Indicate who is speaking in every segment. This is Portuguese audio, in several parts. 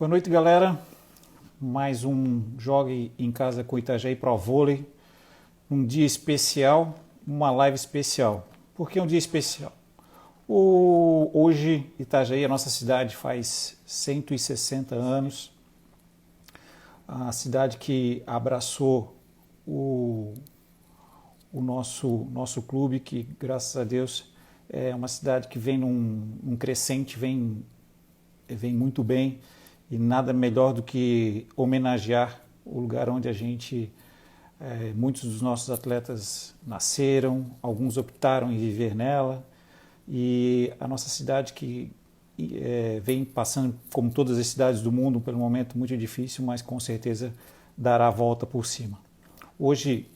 Speaker 1: Boa noite, galera. Mais um Jogue em Casa com Itajaí Pro Vôlei. Um dia especial, uma live especial. Por que um dia especial? Hoje, Itajaí, a nossa cidade, faz 160 anos. A cidade que abraçou o nosso clube, que, graças a Deus, é uma cidade que vem num crescente, vem muito bem. E nada melhor do que homenagear o lugar onde muitos dos nossos atletas nasceram, alguns optaram em viver nela, e a nossa cidade que vem passando, como todas as cidades do mundo, pelo momento muito difícil, mas com certeza dará a volta por cima. Hoje,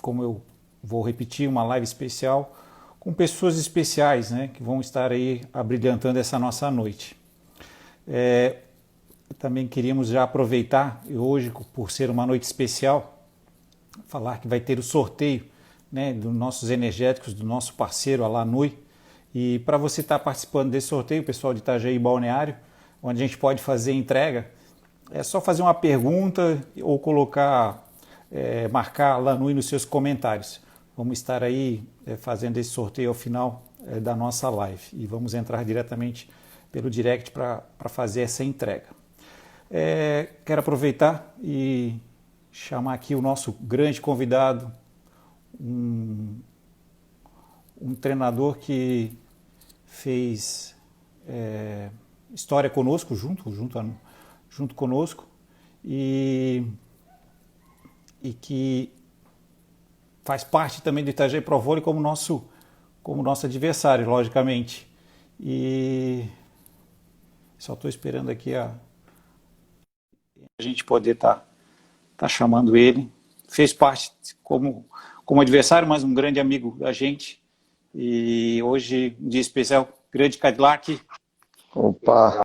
Speaker 1: como eu vou repetir, uma live especial com pessoas especiais, né, que vão estar aí abrilhantando essa nossa noite. Também queríamos já aproveitar, e hoje, por ser uma noite especial, falar que vai ter o sorteio, né, dos nossos energéticos, do nosso parceiro, a Lanui. E para você estar participando desse sorteio, o pessoal de Itajaí Balneário, onde a gente pode fazer entrega, é só fazer uma pergunta ou marcar a Lanui nos seus comentários. Vamos estar aí fazendo esse sorteio ao final da nossa live. E vamos entrar diretamente pelo direct para fazer essa entrega. Quero aproveitar e chamar aqui o nosso grande convidado, um treinador que fez história conosco, junto conosco, e que faz parte também do Itajaí Pro Vôlei como nosso adversário, logicamente. E só estou esperando aqui a gente poder estar chamando ele. Fez parte como adversário, mas um grande amigo da gente. E hoje, um dia especial, grande Cadillac.
Speaker 2: Opa!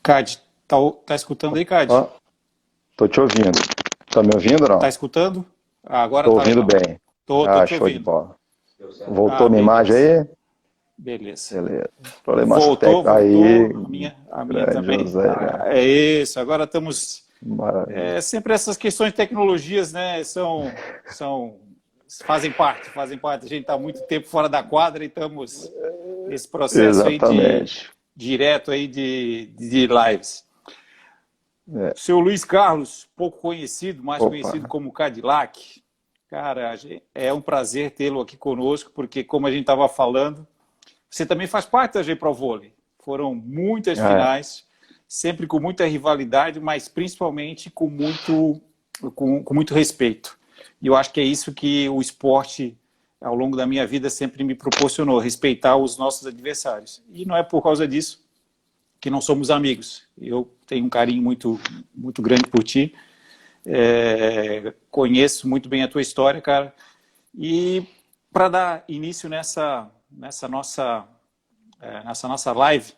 Speaker 1: Cad, tá escutando aí, Cad?
Speaker 2: Ó, tô te ouvindo. Tá me ouvindo ou
Speaker 1: Tá
Speaker 2: não?
Speaker 1: escutando? Agora
Speaker 2: Tô
Speaker 1: tá
Speaker 2: ouvindo
Speaker 1: legal.
Speaker 2: bem.
Speaker 1: Tô
Speaker 2: Ah,
Speaker 1: te
Speaker 2: show de
Speaker 1: ouvindo.
Speaker 2: bola. Voltou minha imagem
Speaker 1: Beleza.
Speaker 2: aí?
Speaker 1: Beleza.
Speaker 2: Beleza. Problemas
Speaker 1: Voltou.
Speaker 2: técnicos aí.
Speaker 1: A minha
Speaker 2: Grande
Speaker 1: também.
Speaker 2: José.
Speaker 1: É isso. Agora estamos.
Speaker 2: Maravilha.
Speaker 1: Sempre essas questões de tecnologias, né? Fazem parte. A gente está há muito tempo fora da quadra e estamos nesse processo aí
Speaker 2: Exatamente.
Speaker 1: direto aí de lives. Seu Luiz Carlos, pouco conhecido, mais conhecido
Speaker 2: Opa.
Speaker 1: como Cadillac. Cara, é um prazer tê-lo aqui conosco, porque como a gente estava falando, você também faz parte da G Pro Vôlei. Foram muitas finais, sempre com muita rivalidade, mas principalmente com muito respeito. E eu acho que é isso que o esporte, ao longo da minha vida, sempre me proporcionou, respeitar os nossos adversários. E não é por causa disso que não somos amigos. Eu tenho um carinho muito, muito grande por ti. Conheço muito bem a tua história, cara. E para dar início nessa nossa live,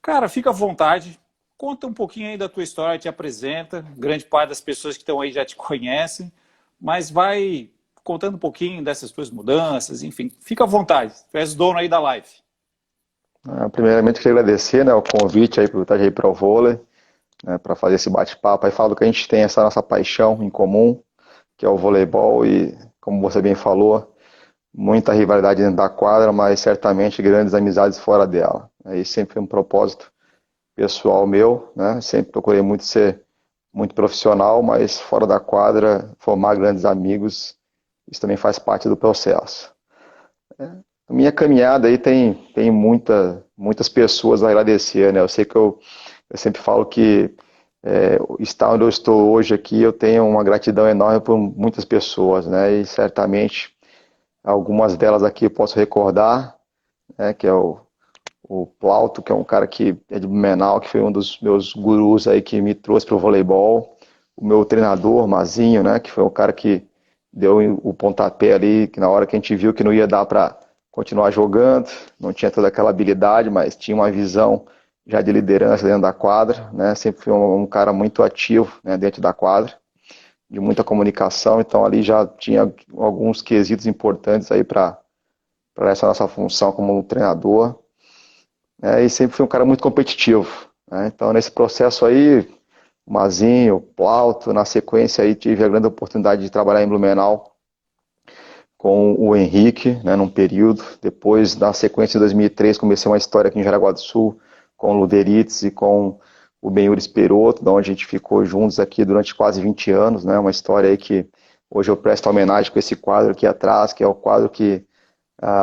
Speaker 1: cara, fica à vontade, conta um pouquinho aí da tua história, te apresenta. Grande parte das pessoas que estão aí já te conhecem, mas vai contando um pouquinho dessas tuas mudanças, enfim. Fica à vontade, tu és dono aí da live.
Speaker 2: Primeiramente, queria agradecer, né, o convite aí para o Pro Vôlei, né, para fazer esse bate-papo. Aí falo que a gente tem essa nossa paixão em comum, que é o voleibol, e como você bem falou, muita rivalidade dentro da quadra, mas certamente grandes amizades fora dela. Aí sempre foi um propósito pessoal meu, né? Sempre procurei muito ser muito profissional, mas fora da quadra, formar grandes amigos, isso também faz parte do processo. A minha caminhada aí tem muitas pessoas a agradecer, né? Eu sei que eu sempre falo que estar onde eu estou hoje aqui, eu tenho uma gratidão enorme por muitas pessoas, né? E certamente algumas delas aqui eu posso recordar, né? Que é o Plauto, que é um cara que é de Blumenau, que foi um dos meus gurus aí que me trouxe para o voleibol. O meu treinador, Mazinho, né? Que foi o cara que deu o pontapé ali, que na hora que a gente viu que não ia dar para continuar jogando, não tinha toda aquela habilidade, mas tinha uma visão já de liderança dentro da quadra, né? Sempre foi um cara muito ativo, né, dentro da quadra, de muita comunicação, então ali já tinha alguns quesitos importantes aí para essa nossa função como treinador, né? E sempre foi um cara muito competitivo, né? Então nesse processo aí, o Mazinho, o Plauto, na sequência aí tive a grande oportunidade de trabalhar em Blumenau com o Henrique, né, num período. Depois, na sequência, em 2003, comecei uma história aqui em Jaraguá do Sul, com o Luderitz e com o Benhuris Peroto, onde a gente ficou juntos aqui durante quase 20 anos, né, uma história aí que hoje eu presto homenagem com esse quadro aqui atrás, que é o quadro que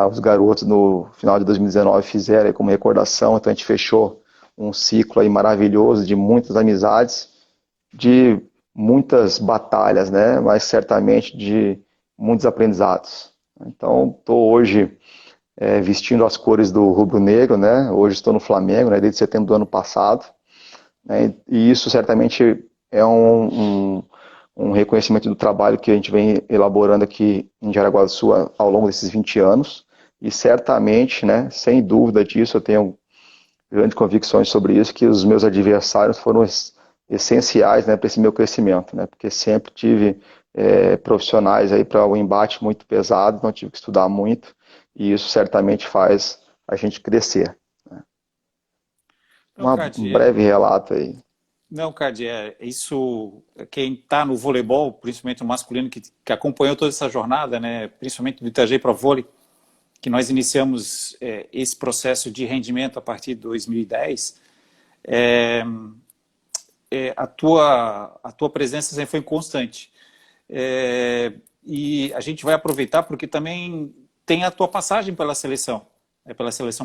Speaker 2: os garotos no final de 2019 fizeram aí como recordação. Então a gente fechou um ciclo aí maravilhoso de muitas amizades, de muitas batalhas, né, mas certamente de muitos aprendizados. Então, estou hoje vestindo as cores do rubro-negro, né? Hoje estou no Flamengo, né? Desde setembro do ano passado, né? E isso certamente é um reconhecimento do trabalho que a gente vem elaborando aqui em Jaraguá do Sul ao longo desses 20 anos. E certamente, né? Sem dúvida disso, eu tenho grandes convicções sobre isso, que os meus adversários foram essenciais, né, para esse meu crescimento, né? Porque sempre tive profissionais aí para o embate muito pesado, então tive que estudar muito, e isso certamente faz a gente crescer, né?
Speaker 1: Não,
Speaker 2: Um
Speaker 1: Cade,
Speaker 2: breve relato aí.
Speaker 1: não, Cade, isso, quem está no voleibol, principalmente o masculino, que acompanhou toda essa jornada, né, principalmente do Itajaí Pro Vôlei, que nós iniciamos esse processo de rendimento a partir de 2010, a tua presença sempre foi constante. E a gente vai aproveitar porque também tem a tua passagem pela seleção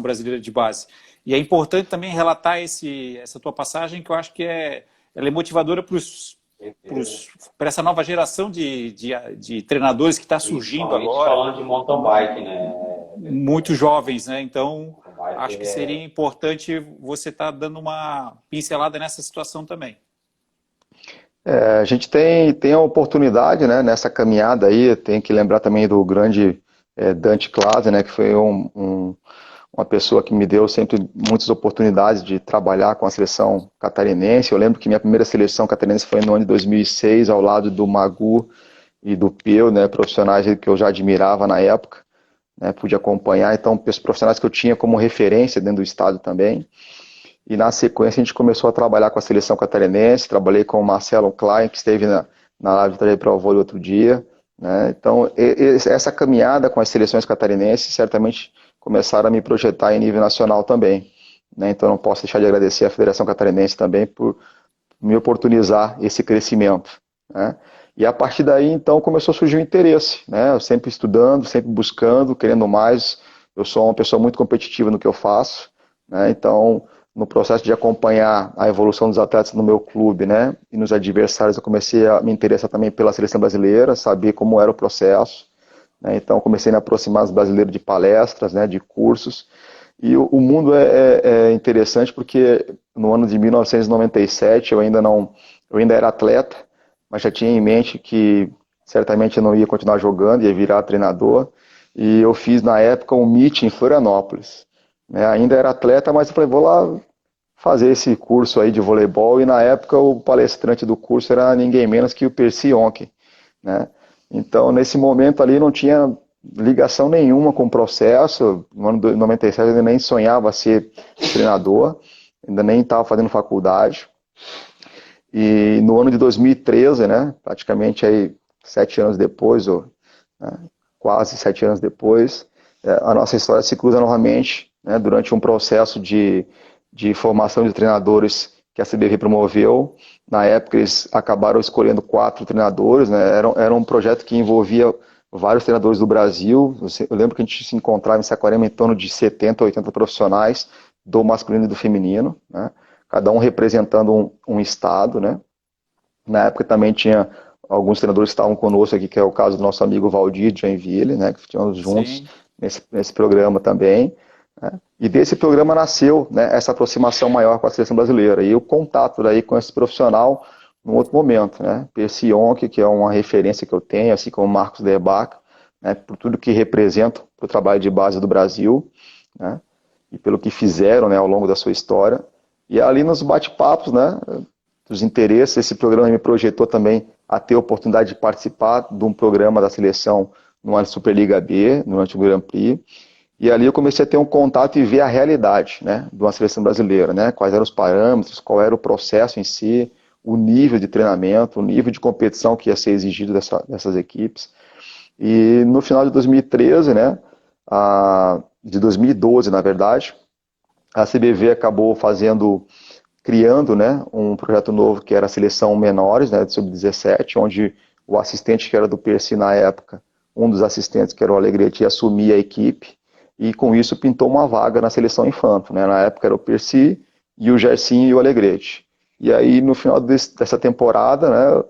Speaker 1: brasileira de base. E é importante também relatar essa tua passagem, que eu acho que ela é motivadora para essa nova geração de treinadores que está surgindo agora.
Speaker 3: Falando de mountain bike, né?
Speaker 1: Muito jovens, né? Então, acho que seria importante você estar dando uma pincelada nessa situação também.
Speaker 2: A gente tem a oportunidade, né, nessa caminhada aí. Tem que lembrar também do grande Dante Clase, né, que foi uma pessoa que me deu sempre muitas oportunidades de trabalhar com a seleção catarinense. Eu lembro que minha primeira seleção catarinense foi no ano de 2006, ao lado do Magu e do Peu, né, profissionais que eu já admirava na época, né, pude acompanhar. Então, os profissionais que eu tinha como referência dentro do estado também. E na sequência a gente começou a trabalhar com a seleção catarinense. Trabalhei com o Marcelo Klein, que esteve na live do Itajaí Pro Vôlei outro dia, né? Então, essa caminhada com as seleções catarinenses certamente começaram a me projetar em nível nacional também, né? Então não posso deixar de agradecer à Federação Catarinense também por me oportunizar esse crescimento, né? E a partir daí, então, começou a surgir o interesse, né? Eu sempre estudando, sempre buscando, querendo mais. Eu sou uma pessoa muito competitiva no que eu faço, né? Então, no processo de acompanhar a evolução dos atletas no meu clube, né, e nos adversários, eu comecei a me interessar também pela seleção brasileira, saber como era o processo, né? Então comecei a me aproximar dos brasileiros de palestras, né, de cursos, e o mundo é interessante porque no ano de 1997 eu ainda era atleta, mas já tinha em mente que certamente eu não ia continuar jogando, ia virar treinador, e eu fiz na época um meet em Florianópolis. Ainda era atleta, mas eu falei, vou lá fazer esse curso aí de voleibol, e na época o palestrante do curso era ninguém menos que o Percy Onck, né? Então, nesse momento ali não tinha ligação nenhuma com o processo. No ano de 97 eu ainda nem sonhava ser treinador, ainda nem estava fazendo faculdade. E no ano de 2013, né, praticamente aí 7 anos depois, ou né, quase 7 anos depois, a nossa história se cruza novamente, né, durante um processo de formação de treinadores que a CBV promoveu. Na época eles acabaram escolhendo 4 treinadores, né, era um projeto que envolvia vários treinadores do Brasil. Eu lembro que a gente se encontrava em Saquarema em torno de 70, 80 profissionais do masculino e do feminino, né, cada um representando um estado, né. Na época também tinha alguns treinadores que estavam conosco aqui, que é o caso do nosso amigo Valdir de Joinville, né, que estivemos juntos nesse programa também, né? E desse programa nasceu, né, essa aproximação maior com a seleção brasileira, e o contato daí com esse profissional num outro momento, né? Percy Onck, que é uma referência que eu tenho, assim como Marcos Derbach, né, por tudo que representam para o trabalho de base do Brasil, né, e pelo que fizeram, né, ao longo da sua história. E ali nos bate-papos, né, dos interesses, esse programa me projetou também a ter a oportunidade de participar de um programa da seleção no ano Superliga B, no antigo Grand Prix, e ali eu comecei a ter um contato e ver a realidade, né, de uma seleção brasileira, né, quais eram os parâmetros, qual era o processo em si, o nível de treinamento, o nível de competição que ia ser exigido dessas equipes. E no final de 2013, né, de 2012 na verdade, a CBV acabou criando, né, um projeto novo que era a seleção menores, né, de sub-17, onde o assistente que era do Percy na época, um dos assistentes que era o Alegrete, assumia a equipe, e com isso pintou uma vaga na seleção infanto, né, na época era o Percy e o Gersinho e o Alegrete. E aí no final dessa temporada, né,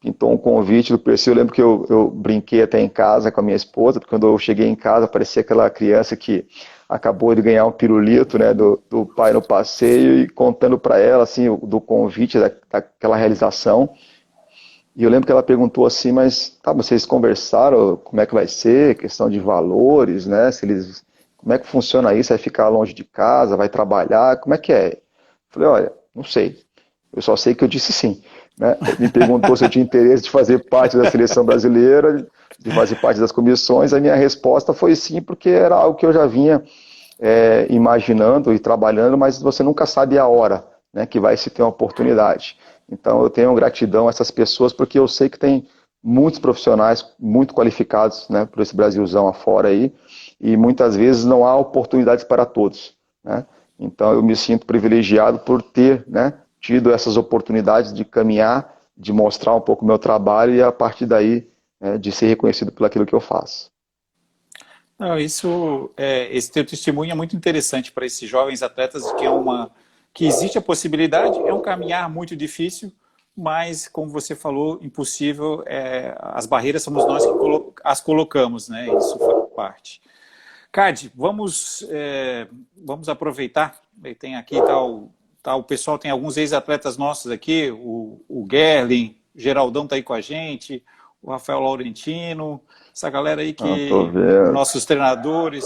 Speaker 2: pintou um convite do Percy. Eu lembro que eu brinquei até em casa com a minha esposa, porque quando eu cheguei em casa parecia aquela criança que acabou de ganhar um pirulito, né, do pai no passeio, e contando para ela assim do convite, daquela realização. E eu lembro que ela perguntou assim, mas tá, vocês conversaram como é que vai ser, questão de valores, né, como é que funciona isso, vai ficar longe de casa, vai trabalhar, como é que é? Eu falei, olha, não sei, eu só sei que eu disse sim, né? Me perguntou se eu tinha interesse de fazer parte da seleção brasileira, de fazer parte das comissões. A minha resposta foi sim, porque era algo que eu já vinha imaginando e trabalhando, mas você nunca sabe a hora, né, que vai se ter uma oportunidade. Então eu tenho gratidão a essas pessoas, porque eu sei que tem muitos profissionais muito qualificados, né, por esse Brasilzão afora aí, e muitas vezes não há oportunidades para todos, né? Então eu me sinto privilegiado por ter, né, tido essas oportunidades de caminhar, de mostrar um pouco o meu trabalho, e a partir daí, né, de ser reconhecido por aquilo que eu faço.
Speaker 1: Não, esse teu testemunho é muito interessante para esses jovens atletas, que existe a possibilidade, é um caminhar muito difícil, mas, como você falou, impossível, as barreiras somos nós que as colocamos, né? Isso faz parte. Cade, vamos aproveitar, tem aqui, o pessoal, tem alguns ex-atletas nossos aqui, o Gerlin, o Geraldão está aí com a gente, o Rafael Laurentino, essa galera aí nossos treinadores,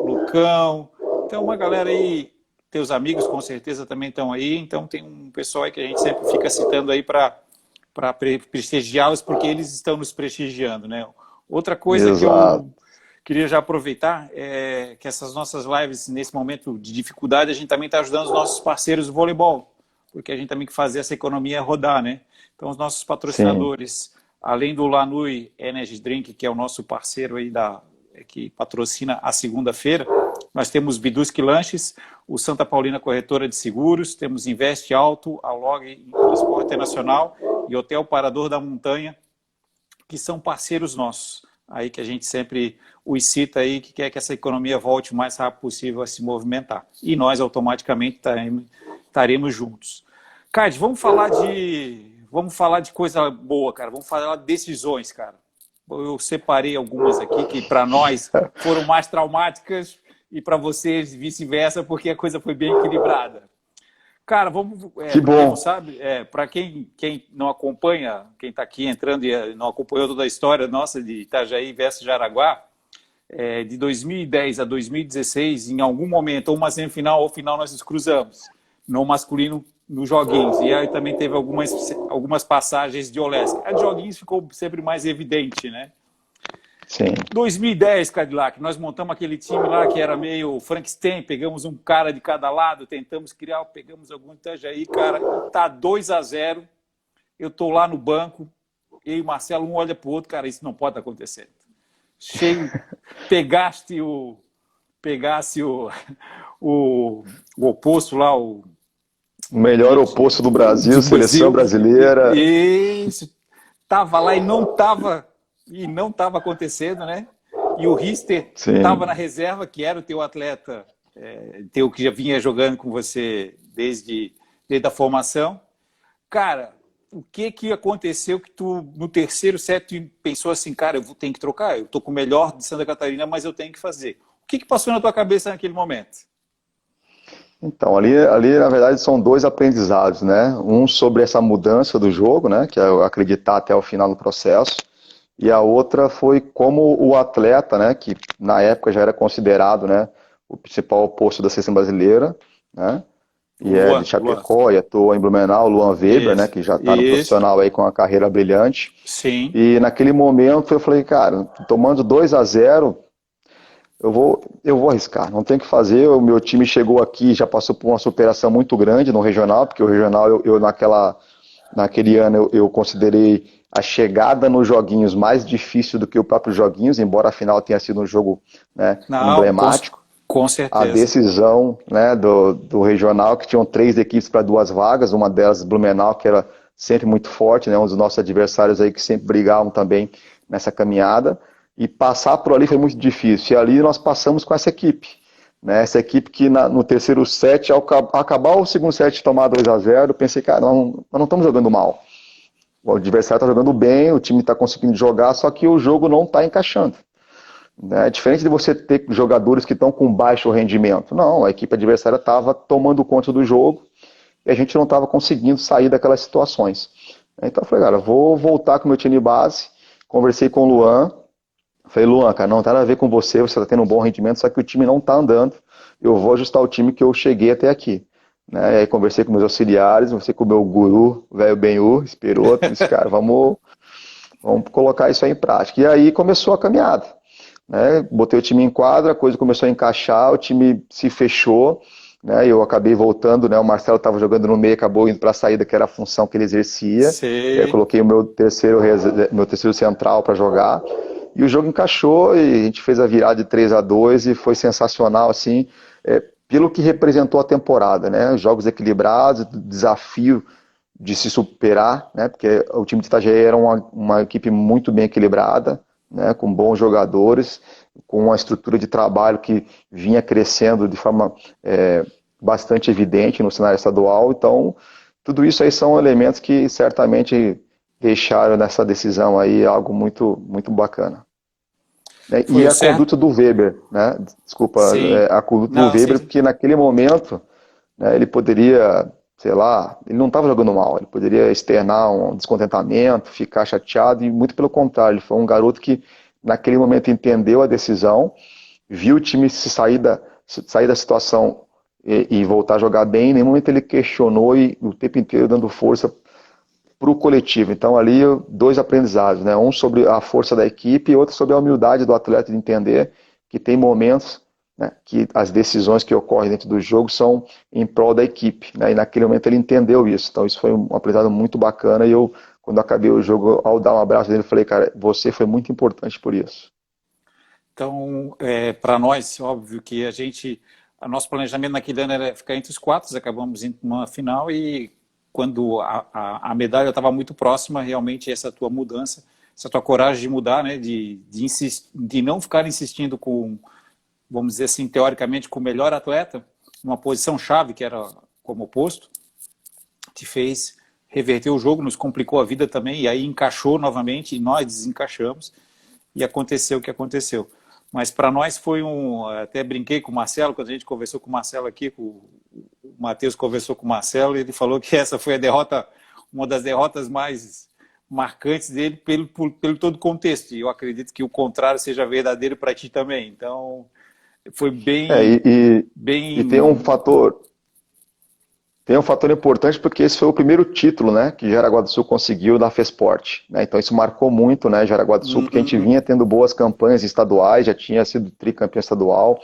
Speaker 1: Lucão, então uma galera aí, teus amigos com certeza também estão aí, então tem um pessoal aí que a gente sempre fica citando aí para prestigiá-los, porque eles estão nos prestigiando, né? Outra coisa que eu queria já aproveitar é que essas nossas lives, nesse momento de dificuldade, a gente também está ajudando os nossos parceiros do voleibol, porque a gente também tem que fazer essa economia rodar, né? Então os nossos patrocinadores... Sim. Além do Lanui Energy Drink, que é o nosso parceiro aí que patrocina a segunda-feira, nós temos Biduski Lanches, o Santa Paulina Corretora de Seguros, temos Investe Alto, a Log Transporte Internacional e Hotel Parador da Montanha, que são parceiros nossos, aí que a gente sempre os cita aí, que quer que essa economia volte o mais rápido possível a se movimentar. E nós automaticamente estaremos juntos. Cade, vamos falar de coisa boa, cara. Vamos falar de decisões, cara. Eu separei algumas aqui que para nós foram mais traumáticas e para vocês vice-versa, porque a coisa foi bem equilibrada. Cara,
Speaker 2: que bom.
Speaker 1: Sabe, para quem não acompanha, quem está aqui entrando e não acompanhou toda a história nossa de Itajaí versus Jaraguá, de 2010 a 2016, em algum momento, ou uma semifinal ou final, nós nos cruzamos. no masculino nos joguinhos. E aí também teve algumas passagens de Olesk. A de joguinhos ficou sempre mais evidente, né?
Speaker 2: Sim.
Speaker 1: 2010, Cadillac, nós montamos aquele time lá que era meio Frankenstein, pegamos um cara de cada lado, tentamos criar, pegamos algum Itajaí, cara, tá 2-0, eu tô lá no banco, eu e o Marcelo, um olha pro outro, cara, isso não pode acontecer. Cheio, pegasse o oposto lá, o
Speaker 2: melhor oposto do Brasil, seleção brasileira.
Speaker 1: Isso, tava lá e não tava acontecendo, né? E o Rister estava na reserva, que era o teu atleta, teu que já vinha jogando com você desde a formação. Cara, o que aconteceu que tu, no terceiro set, pensou assim, cara, eu tenho que trocar, eu tô com o melhor de Santa Catarina, mas eu tenho que fazer. O que passou na tua cabeça naquele momento?
Speaker 2: Então, ali na verdade são dois aprendizados, né? Um sobre essa mudança do jogo, né? Que é eu acreditar até o final do processo. E a outra foi como o atleta, né? Que na época já era considerado, né? O principal oposto da seleção brasileira, né? E é de Chapecó, e atuou em Blumenau, Luan Weber, né? Que já está no profissional aí com uma carreira brilhante.
Speaker 1: Sim.
Speaker 2: E naquele momento eu falei, cara, tomando 2-0, eu vou arriscar, não tem o que fazer. O meu time chegou aqui, já passou por uma superação muito grande no regional, porque o regional, naquele ano, eu considerei a chegada nos joguinhos mais difícil do que o próprio joguinhos, embora a final tenha sido um jogo, né, emblemático.
Speaker 1: Com certeza.
Speaker 2: A decisão, né, do regional, que tinham 3 equipes para 2 vagas, uma delas Blumenau, que era sempre muito forte, né, um dos nossos adversários aí que sempre brigavam também nessa caminhada. E passar por ali foi muito difícil. E ali nós passamos com essa equipe. Né? Essa equipe que no terceiro set, ao acabar o segundo set tomar 2-0, eu pensei, cara, nós não estamos jogando mal. O adversário está jogando bem, o time está conseguindo jogar, só que o jogo não está encaixando. Né? É diferente de você ter jogadores que estão com baixo rendimento. Não, a equipe adversária estava tomando conta do jogo e a gente não estava conseguindo sair daquelas situações. Então eu falei, cara, vou voltar com o meu time base, conversei com o Luan. Falei, Luan, cara, não tem nada a ver com você está tendo um bom rendimento, só que o time não está andando, eu vou ajustar o time que eu cheguei até aqui. Né? E aí conversei com meus auxiliares, conversei com o meu guru, o velho Benhu, Esperoto, disse, cara, vamos colocar isso aí em prática. E aí começou a caminhada. Né? Botei o time em quadra, a coisa começou a encaixar, o time se fechou, né? Eu acabei voltando, né? O Marcelo estava jogando no meio, acabou indo para a saída, que era a função que ele exercia. E aí eu coloquei o meu terceiro central para jogar. E o jogo encaixou e a gente fez a virada de 3-2 e foi sensacional, assim, pelo que representou a temporada, né? Jogos equilibrados, desafio de se superar, né? Porque o time de Itajaí era uma equipe muito bem equilibrada, né? Com bons jogadores, com uma estrutura de trabalho que vinha crescendo de forma bastante evidente no cenário estadual. Então, tudo isso aí são elementos que certamente deixaram nessa decisão aí algo muito, muito bacana. E a conduta do Weber, né? Desculpa, a conduta do Weber, porque naquele momento, né, ele poderia, sei lá, ele não estava jogando mal, ele poderia externar um descontentamento, ficar chateado, e muito pelo contrário, ele foi um garoto que naquele momento entendeu a decisão, viu o time sair da situação e voltar a jogar bem, em nenhum momento ele questionou e o tempo inteiro dando força para o coletivo. Então ali 2 aprendizados, né? Um sobre a força da equipe e outro sobre a humildade do atleta de entender que tem momentos, né, que as decisões que ocorrem dentro do jogo são em prol da equipe, né? E naquele momento ele entendeu isso. Então isso foi um aprendizado muito bacana e eu, quando acabei o jogo, ao dar um abraço dele, falei, cara, você foi muito importante por isso.
Speaker 1: Então, para nós, óbvio que nosso planejamento naquele ano era ficar entre os 4, acabamos indo para uma final e quando a medalha estava muito próxima, realmente essa tua mudança, essa tua coragem de mudar, né, de não ficar insistindo com, vamos dizer assim, teoricamente, com o melhor atleta, numa posição chave, que era como oposto, te fez reverter o jogo, nos complicou a vida também, e aí encaixou novamente, e nós desencaixamos, e aconteceu o que aconteceu. Mas para nós foi até brinquei com o Marcelo, quando a gente conversou com o Marcelo aqui, o Matheus conversou com o Marcelo, e ele falou que essa foi uma das derrotas mais marcantes dele pelo todo o contexto. E eu acredito que o contrário seja verdadeiro para ti também. Então, foi bem...
Speaker 2: E tem um fator Tem um fator importante porque esse foi o primeiro título, né, que Jaraguá do Sul conseguiu da FESPORT, né? Então isso marcou muito, né, Jaraguá do Sul, porque a gente vinha tendo boas campanhas estaduais, já tinha sido tricampeão estadual,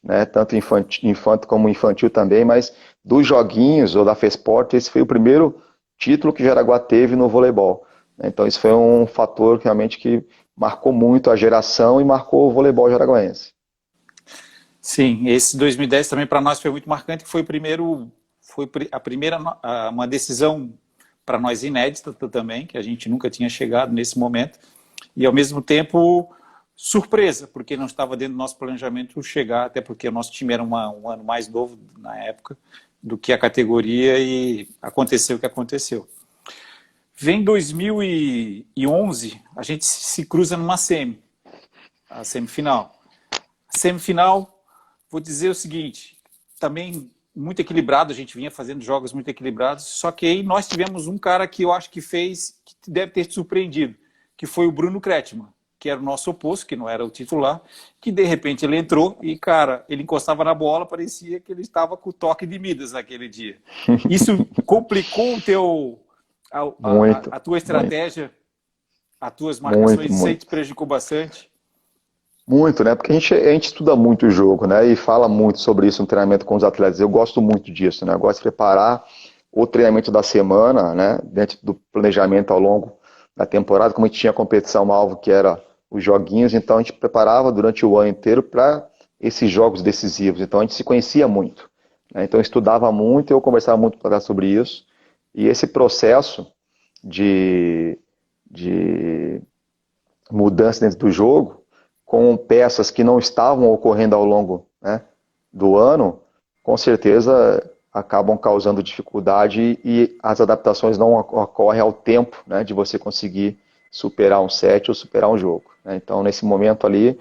Speaker 2: né, tanto infanto como infantil também, mas dos joguinhos ou da FESPORT, esse foi o primeiro título que Jaraguá teve no voleibol. Então isso foi um fator realmente que marcou muito a geração e marcou o voleibol jaraguaense.
Speaker 1: Sim, esse 2010 também para nós foi muito marcante, que foi a primeira, uma decisão para nós inédita também, que a gente nunca tinha chegado nesse momento, e ao mesmo tempo surpresa, porque não estava dentro do nosso planejamento chegar, até porque o nosso time era um ano mais novo na época do que a categoria, e aconteceu o que aconteceu. Vem 2011, a gente se cruza numa a semifinal. A semifinal, vou dizer o seguinte, também muito equilibrado, a gente vinha fazendo jogos muito equilibrados, só que aí nós tivemos um cara que eu acho que deve ter te surpreendido, que foi o Bruno Kretschmann, que era o nosso oposto, que não era o titular, que de repente ele entrou e, cara, ele encostava na bola, parecia que ele estava com o toque de Midas naquele dia. Isso complicou a tua estratégia, as tuas marcações, isso aí te prejudicou bastante?
Speaker 2: Muito, né? Porque a gente estuda muito o jogo, né? E fala muito sobre isso no treinamento com os atletas. Eu gosto muito disso, né? Eu gosto de preparar o treinamento da semana, né? Dentro do planejamento ao longo da temporada, como a gente tinha competição-alvo, que era os joguinhos, então a gente preparava durante o ano inteiro para esses jogos decisivos. Então a gente se conhecia muito, né? Então eu estudava muito, eu conversava muito sobre isso. E esse processo de mudança dentro do jogo, com peças que não estavam ocorrendo ao longo, né, do ano, com certeza acabam causando dificuldade e as adaptações não ocorrem ao tempo, né, de você conseguir superar um set ou superar um jogo, né? Então, nesse momento ali,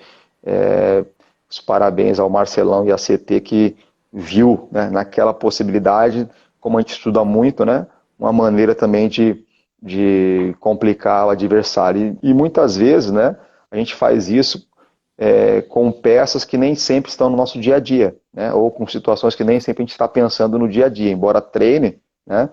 Speaker 2: os parabéns ao Marcelão e à CT que viu, né, naquela possibilidade, como a gente estuda muito, né, uma maneira também de complicar o adversário. E muitas vezes, né, a gente faz isso com peças que nem sempre estão no nosso dia a dia, né? Ou com situações que nem sempre a gente está pensando no dia a dia, embora treine, né?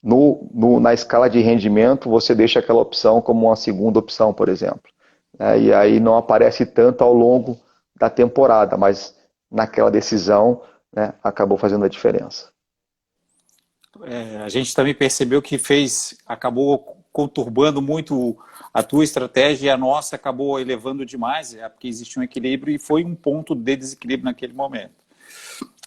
Speaker 2: Na escala de rendimento, você deixa aquela opção como uma segunda opção, por exemplo, né? E aí não aparece tanto ao longo da temporada, mas naquela decisão, né, acabou fazendo a diferença.
Speaker 1: A gente também percebeu que acabou conturbando muito a tua estratégia e a nossa acabou elevando demais, porque existe um equilíbrio e foi um ponto de desequilíbrio naquele momento.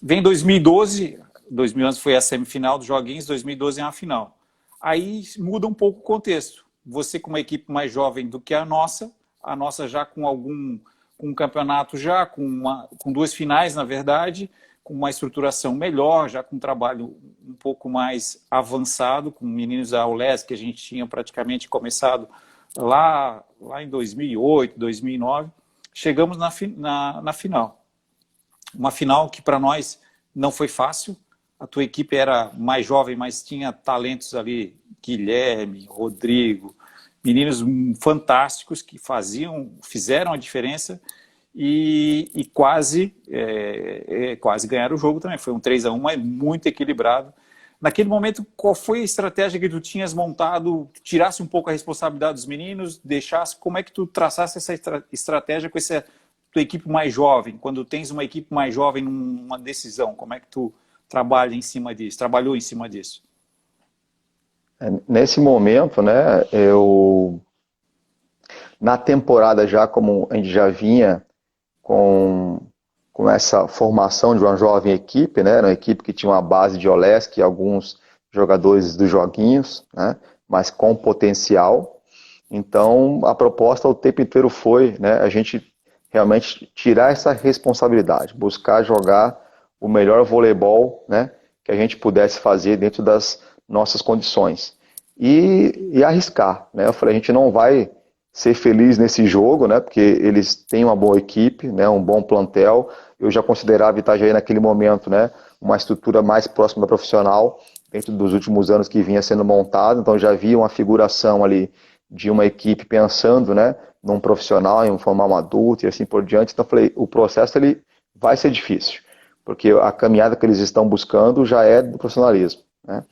Speaker 1: Vem 2012, 2011 foi a semifinal dos joguinhos, 2012 é a final. Aí muda um pouco o contexto. Você com uma equipe mais jovem do que a nossa já com um campeonato já, com duas finais, na verdade, com uma estruturação melhor, já com um trabalho um pouco mais avançado, com meninos da ULES, que a gente tinha praticamente começado lá em 2008, 2009, chegamos na final. Uma final que para nós não foi fácil, a tua equipe era mais jovem, mas tinha talentos ali, Guilherme, Rodrigo, meninos fantásticos que fizeram a diferença e quase ganharam o jogo também. Foi um 3-1, mas muito equilibrado. Naquele momento, qual foi a estratégia que tu tinhas montado? Tirasse um pouco a responsabilidade dos meninos, como é que tu traçasse essa estratégia com essa tua equipe mais jovem? Quando tens uma equipe mais jovem numa decisão, como é que tu trabalhou em cima disso?
Speaker 2: Nesse momento, né, na temporada já, como a gente já vinha com essa formação de uma jovem equipe, né? Era uma equipe que tinha uma base de OLESC e alguns jogadores dos joguinhos, né? Mas com potencial. Então, a proposta o tempo inteiro foi, né, a gente realmente tirar essa responsabilidade, buscar jogar o melhor voleibol, né, que a gente pudesse fazer dentro das nossas condições. E arriscar, né? Eu falei, a gente não vai ser feliz nesse jogo, né? Porque eles têm uma boa equipe, né? Um bom plantel. Eu já considerava Itajaí naquele momento, né, uma estrutura mais próxima da profissional, dentro dos últimos anos que vinha sendo montado. Então já havia uma figuração ali de uma equipe pensando, né, num profissional, em formar um adulto e assim por diante. Então eu falei, o processo ele vai ser difícil, porque a caminhada que eles estão buscando já é do profissionalismo, né?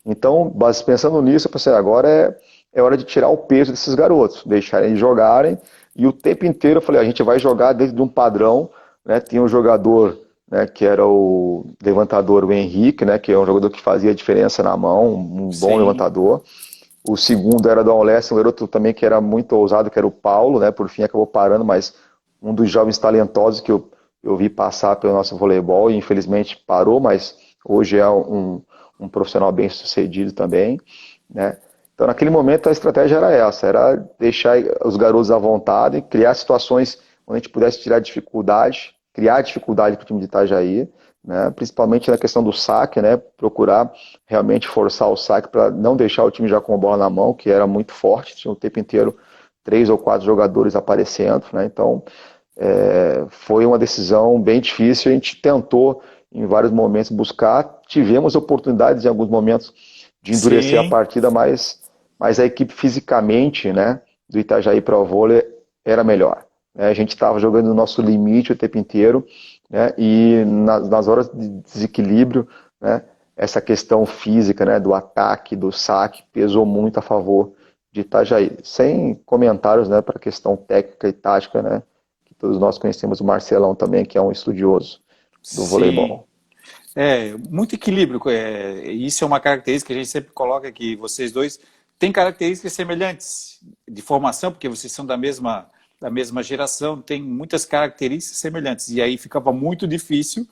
Speaker 2: Então, pensando nisso, eu pensei, agora é hora de tirar o peso desses garotos, deixar eles jogarem, e o tempo inteiro eu falei, a gente vai jogar dentro de um padrão, né? Tinha um jogador, né, que era o levantador, o Henrique, né, que é um jogador que fazia diferença na mão, um bom
Speaker 1: Sim,
Speaker 2: levantador. O segundo era do Auleste, um garoto também que era muito ousado, que era o Paulo, né? Por fim acabou parando, mas um dos jovens talentosos que eu vi passar pelo nosso voleibol e infelizmente parou, mas hoje é um profissional bem sucedido também, né? Então naquele momento a estratégia era essa, era deixar os garotos à vontade, criar situações onde a gente pudesse tirar dificuldade, criar dificuldade para o time de Itajaí, né? Principalmente na questão do saque, né? Procurar realmente forçar o saque para não deixar o time já com a bola na mão, que era muito forte, tinha o tempo inteiro 3 ou 4 jogadores aparecendo, né? Então foi uma decisão bem difícil, a gente tentou em vários momentos buscar, tivemos oportunidades em alguns momentos de endurecer a
Speaker 1: sim.
Speaker 2: partida, mas a equipe fisicamente, né, do Itajaí Pro Vôlei era melhor, né? A gente estava jogando no nosso limite o tempo inteiro, né, e nas horas de desequilíbrio, né, essa questão física, né, do ataque, do saque, pesou muito a favor de Itajaí. Sem comentários, né, para a questão técnica e tática, né, que todos nós conhecemos o Marcelão também, que é um estudioso do
Speaker 1: Sim.
Speaker 2: voleibol.
Speaker 1: Muito equilíbrio. Isso é uma característica que a gente sempre coloca que vocês dois têm características semelhantes de formação, porque vocês são da mesma geração, tem muitas características semelhantes. E aí ficava muito difícil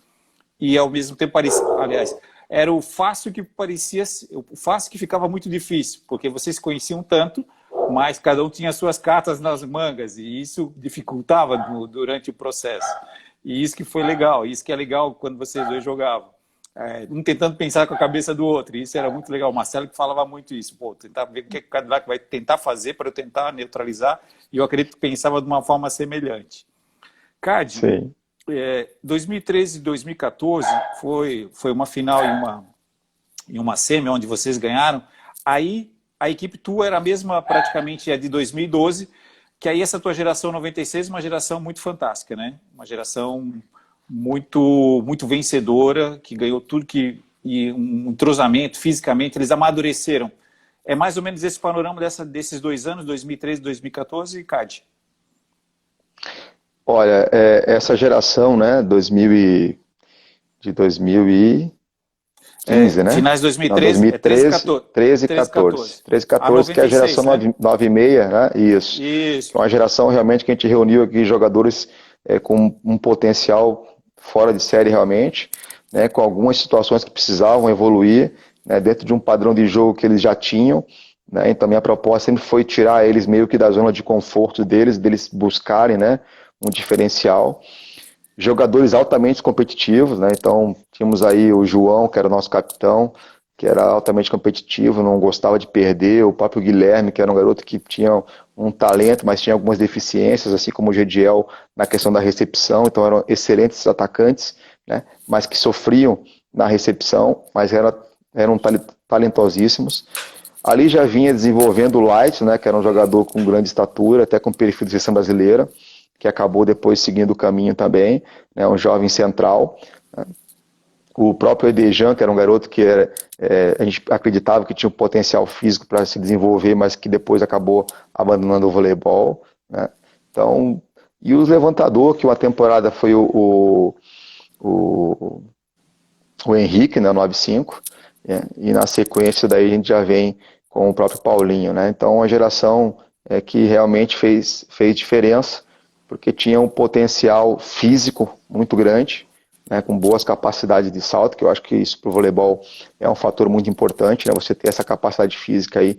Speaker 1: e ao mesmo tempo parecia, aliás, era o fácil que parecia, o fácil que ficava muito difícil, porque vocês se conheciam tanto, mas cada um tinha suas cartas nas mangas e isso dificultava durante o processo. E isso que foi legal, isso que é legal quando vocês dois jogavam. Um tentando pensar com a cabeça do outro, e isso era muito legal. O Marcelo que falava muito isso, pô, tentar ver o que o Cadillac vai tentar fazer para eu tentar neutralizar, e eu acredito que pensava de uma forma semelhante. Cade,
Speaker 2: Sim.
Speaker 1: 2013 e 2014 foi uma final em uma semi, onde vocês ganharam. Aí a equipe tua era a mesma praticamente a de 2012, que aí essa tua geração 96 é uma geração muito fantástica, né? Uma geração muito vencedora, que ganhou tudo e um entrosamento, fisicamente, eles amadureceram. É mais ou menos esse panorama desses 2 anos, 2013 e 2014, Cade?
Speaker 2: Olha, essa geração, né, de 2015, né?
Speaker 1: Finais de
Speaker 2: Não,
Speaker 1: 2013, 13
Speaker 2: 2013,
Speaker 1: 14.
Speaker 2: 13 e
Speaker 1: 13
Speaker 2: 14.
Speaker 1: 14.
Speaker 2: 13 e
Speaker 1: A
Speaker 2: 14, que é a
Speaker 1: 96,
Speaker 2: geração
Speaker 1: né?
Speaker 2: 96, né? Isso.
Speaker 1: Isso.
Speaker 2: Que é uma geração realmente que a gente reuniu aqui jogadores com um potencial fora de série realmente, né? Com algumas situações que precisavam evoluir, né? Dentro de um padrão de jogo que eles já tinham, né? Então minha proposta sempre foi tirar eles meio que da zona de conforto deles buscarem, né, um diferencial. Jogadores altamente competitivos, né? Então tínhamos aí o João, que era o nosso capitão, que era altamente competitivo, não gostava de perder, o próprio Guilherme, que era um garoto que tinha um talento, mas tinha algumas deficiências, assim como o Gediel na questão da recepção, então eram excelentes atacantes, né? Mas que sofriam na recepção, mas eram talentosíssimos. Ali já vinha desenvolvendo o Light, né, que era um jogador com grande estatura, até com perfil de seleção brasileira, que acabou depois seguindo o caminho também, né, um jovem central. Né. O próprio Edejan, que era um garoto que a gente acreditava que tinha um potencial físico para se desenvolver, mas que depois acabou abandonando o voleibol. Né. Então, e os levantadores, que uma temporada foi o, o Henrique, né, 95, e na sequência daí a gente já vem com o próprio Paulinho, né? Então uma geração que realmente fez diferença, porque tinha um potencial físico muito grande, né, com boas capacidades de salto, que eu acho que isso para o voleibol é um fator muito importante, né? Você ter essa capacidade física aí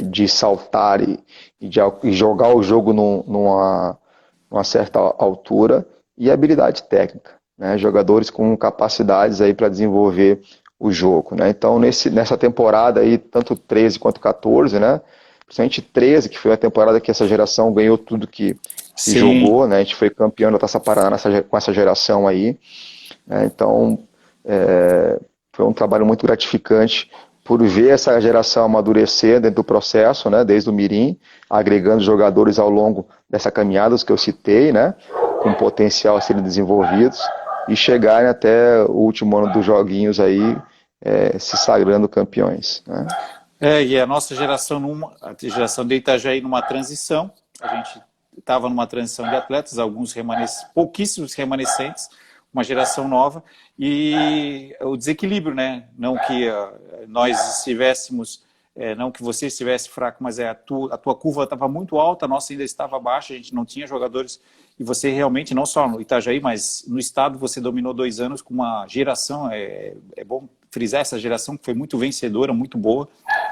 Speaker 2: de saltar e jogar o jogo numa certa altura, e habilidade técnica, né? Jogadores com capacidades aí para desenvolver o jogo, né? Então nessa temporada aí, tanto 13 quanto 14, né? Principalmente 13, que foi a temporada que essa geração ganhou tudo que se
Speaker 1: Sim.
Speaker 2: jogou, né? A gente foi campeão da Taça Paraná com essa geração aí, né? Então foi um trabalho muito gratificante por ver essa geração amadurecer dentro do processo, né? Desde o Mirim, agregando jogadores ao longo dessa caminhada, os que eu citei, né? Com potencial a serem desenvolvidos, e chegarem até o último ano dos joguinhos aí se sagrando campeões, né?
Speaker 1: E a nossa geração, a geração de Itajaí numa transição, a gente estava numa transição de atletas, pouquíssimos remanescentes, uma geração nova, e o desequilíbrio, né? Não que nós estivéssemos, não que você estivesse fraco, mas a tua curva estava muito alta, a nossa ainda estava baixa, a gente não tinha jogadores, e você realmente, não só no Itajaí, mas no estado, você dominou 2 anos com uma geração, é bom frisar essa geração que foi muito vencedora, muito boa,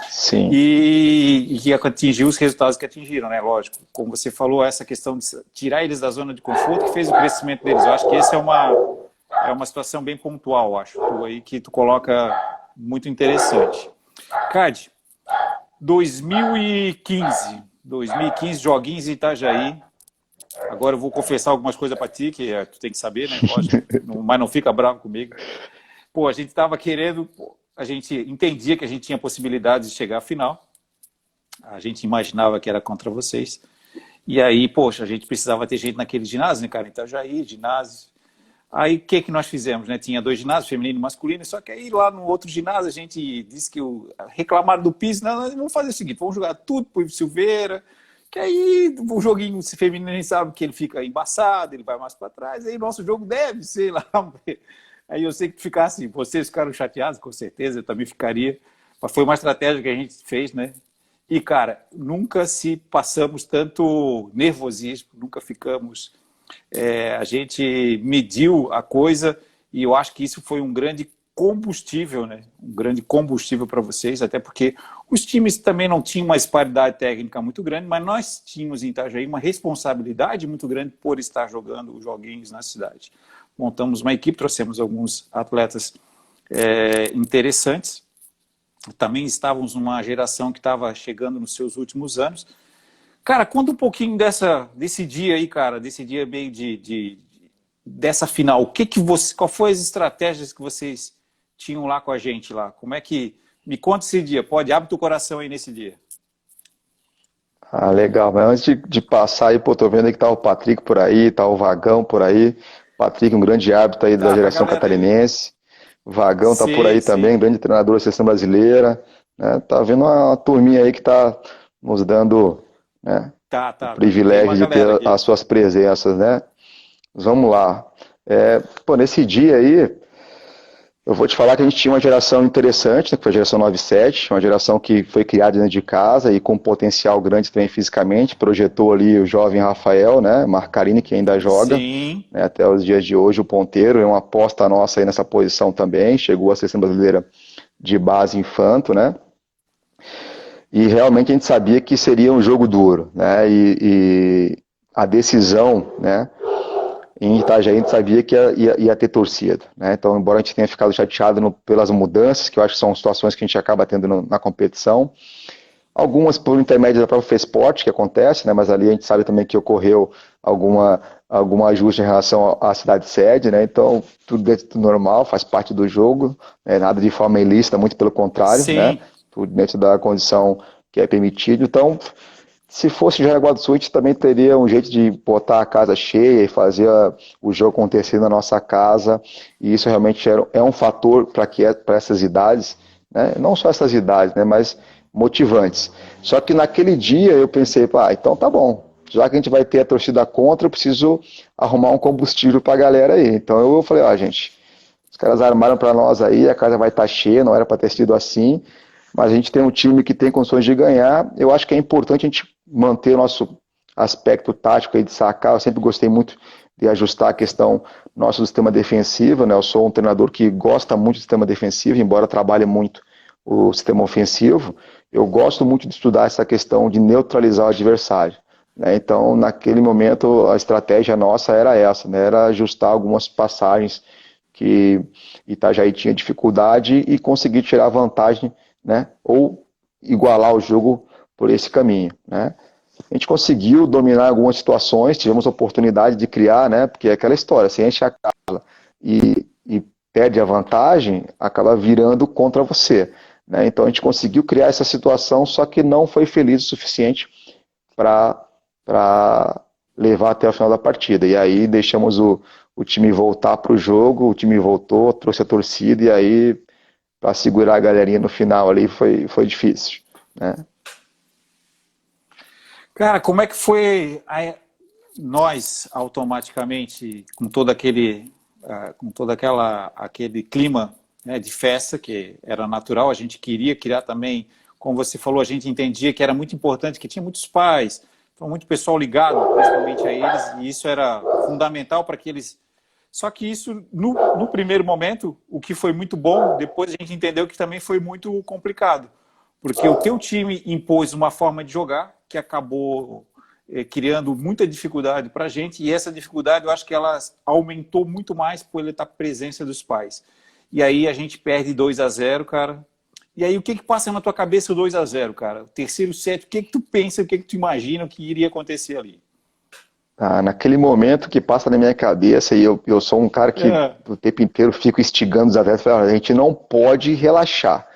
Speaker 2: Sim.
Speaker 1: e que atingiu os resultados que atingiram, né? Lógico, como você falou, essa questão de tirar eles da zona de conforto que fez o crescimento deles. Eu acho que essa é uma situação bem pontual, acho, aí que tu coloca muito interessante. Cade, 2015, joguinhos em Itajaí. Agora eu vou confessar algumas coisas para ti, que tu tem que saber, né? Lógico, mas não fica bravo comigo. Pô, a gente estava querendo, a gente entendia que a gente tinha possibilidades de chegar à final. A gente imaginava que era contra vocês. E aí, poxa, a gente precisava ter gente naquele ginásio, né, cara? Itajaí, ginásio. Aí, o que nós fizemos, né? Tinha 2 ginásios, feminino e masculino, só que aí lá no outro ginásio a gente disse que reclamaram do piso. Não, nós vamos fazer o seguinte, vamos jogar tudo pro Silveira, que aí o joguinho feminino a gente sabe que ele fica embaçado, ele vai mais para trás, aí nosso jogo deve ser lá. Aí eu sei que ficasse, vocês ficaram chateados, com certeza, eu também ficaria. Mas foi uma estratégia que a gente fez, né? E, cara, nunca se passamos tanto nervosismo, nunca ficamos... a gente mediu a coisa e eu acho que isso foi um grande combustível, né? Um grande combustível para vocês, até porque os times também não tinham uma disparidade técnica muito grande, mas nós tínhamos em Itajaí uma responsabilidade muito grande por estar jogando os joguinhos na cidade. Montamos uma equipe, trouxemos alguns atletas interessantes. Também estávamos numa geração que estava chegando nos seus últimos anos. Cara, conta um pouquinho desse dia aí, cara, desse dia meio dessa final. Qual foi as estratégias que vocês tinham lá com a gente lá? Como é que... Me conta esse dia, abre teu coração aí nesse dia.
Speaker 2: Ah, legal, mas antes de passar aí, pô, tô vendo aí que tá o Patrick por aí, tá o Vagão por aí. Patrick, um grande árbitro aí da
Speaker 1: Tá,
Speaker 2: geração catarinense. O Vagão tá por aí também, grande treinador da seleção brasileira. Né? Tá vendo uma turminha aí que tá nos dando, né, o privilégio de ter as suas presenças, né? Mas vamos lá. Pô, nesse dia aí, eu vou te falar que a gente tinha uma geração interessante, né, que foi a geração 97, uma geração que foi criada dentro de casa e com potencial grande também fisicamente, projetou ali o jovem Rafael, né, Marcarini, que ainda joga, né, até os dias de hoje, o ponteiro, é uma aposta nossa aí nessa posição também, chegou à seleção brasileira de base infanto, né, e realmente a gente sabia que seria um jogo duro, né, e a decisão, né, em Itajaí a gente sabia que ia ter torcida, né? Então, embora a gente tenha ficado chateado pelas mudanças, que eu acho que são situações que a gente acaba tendo na competição, algumas por intermédio da própria FESPORT, que acontece, né? Mas ali a gente sabe também que ocorreu algum ajuste em relação à cidade sede, né? Então, tudo dentro do normal, faz parte do jogo, nada de forma ilícita, muito pelo contrário, né? Tudo dentro da condição que é permitido. Então, se fosse Jaraguá do Sul, a gente também teria um jeito de botar a casa cheia e fazer o jogo acontecer na nossa casa, e isso realmente é um fator para essas idades, né? Não só essas idades, né, mas motivantes. Só que naquele dia eu pensei, então tá bom, já que a gente vai ter a torcida contra, eu preciso arrumar um combustível para a galera aí. Então eu falei, gente, os caras armaram para nós aí, a casa vai estar cheia, não era para ter sido assim, mas a gente tem um time que tem condições de ganhar. Eu acho que é importante a gente manter o nosso aspecto tático aí de sacar. Eu sempre gostei muito de ajustar a questão nosso do sistema defensivo, né? Eu sou um treinador que gosta muito do sistema defensivo, embora trabalhe muito o sistema ofensivo. Eu gosto muito de estudar essa questão de neutralizar o adversário, né? Então, naquele momento, a estratégia nossa era essa, né? Era ajustar algumas passagens que Itajaí tinha dificuldade e conseguir tirar vantagem, né? Ou igualar o jogo por esse caminho, né? A gente conseguiu dominar algumas situações, tivemos a oportunidade de criar, né? Porque é aquela história, se a gente acaba e perde a vantagem, acaba virando contra você, né? Então a gente conseguiu criar essa situação, só que não foi feliz o suficiente para levar até o final da partida. E aí deixamos o time voltar para o jogo, o time voltou, trouxe a torcida e aí para segurar a galerinha no final ali foi difícil, né?
Speaker 1: Cara, como é que foi nós automaticamente com todo aquele clima, né, de festa que era natural, a gente queria criar também, como você falou, a gente entendia que era muito importante, que tinha muitos pais, então muito pessoal ligado, principalmente a eles, e isso era fundamental para que eles. Só que isso, no primeiro momento, o que foi muito bom, depois a gente entendeu que também foi muito complicado, porque o teu time impôs uma forma de jogar que acabou criando muita dificuldade para a gente, e essa dificuldade eu acho que ela aumentou muito mais por a presença dos pais. E aí a gente perde 2-0, cara. E aí o que passa na tua cabeça o 2-0, cara? O terceiro set, o que tu pensa, o que tu imagina que iria acontecer ali?
Speaker 2: Ah, naquele momento que passa na minha cabeça, e eu sou um cara que o tempo inteiro fico instigando os atletas, a gente não pode relaxar.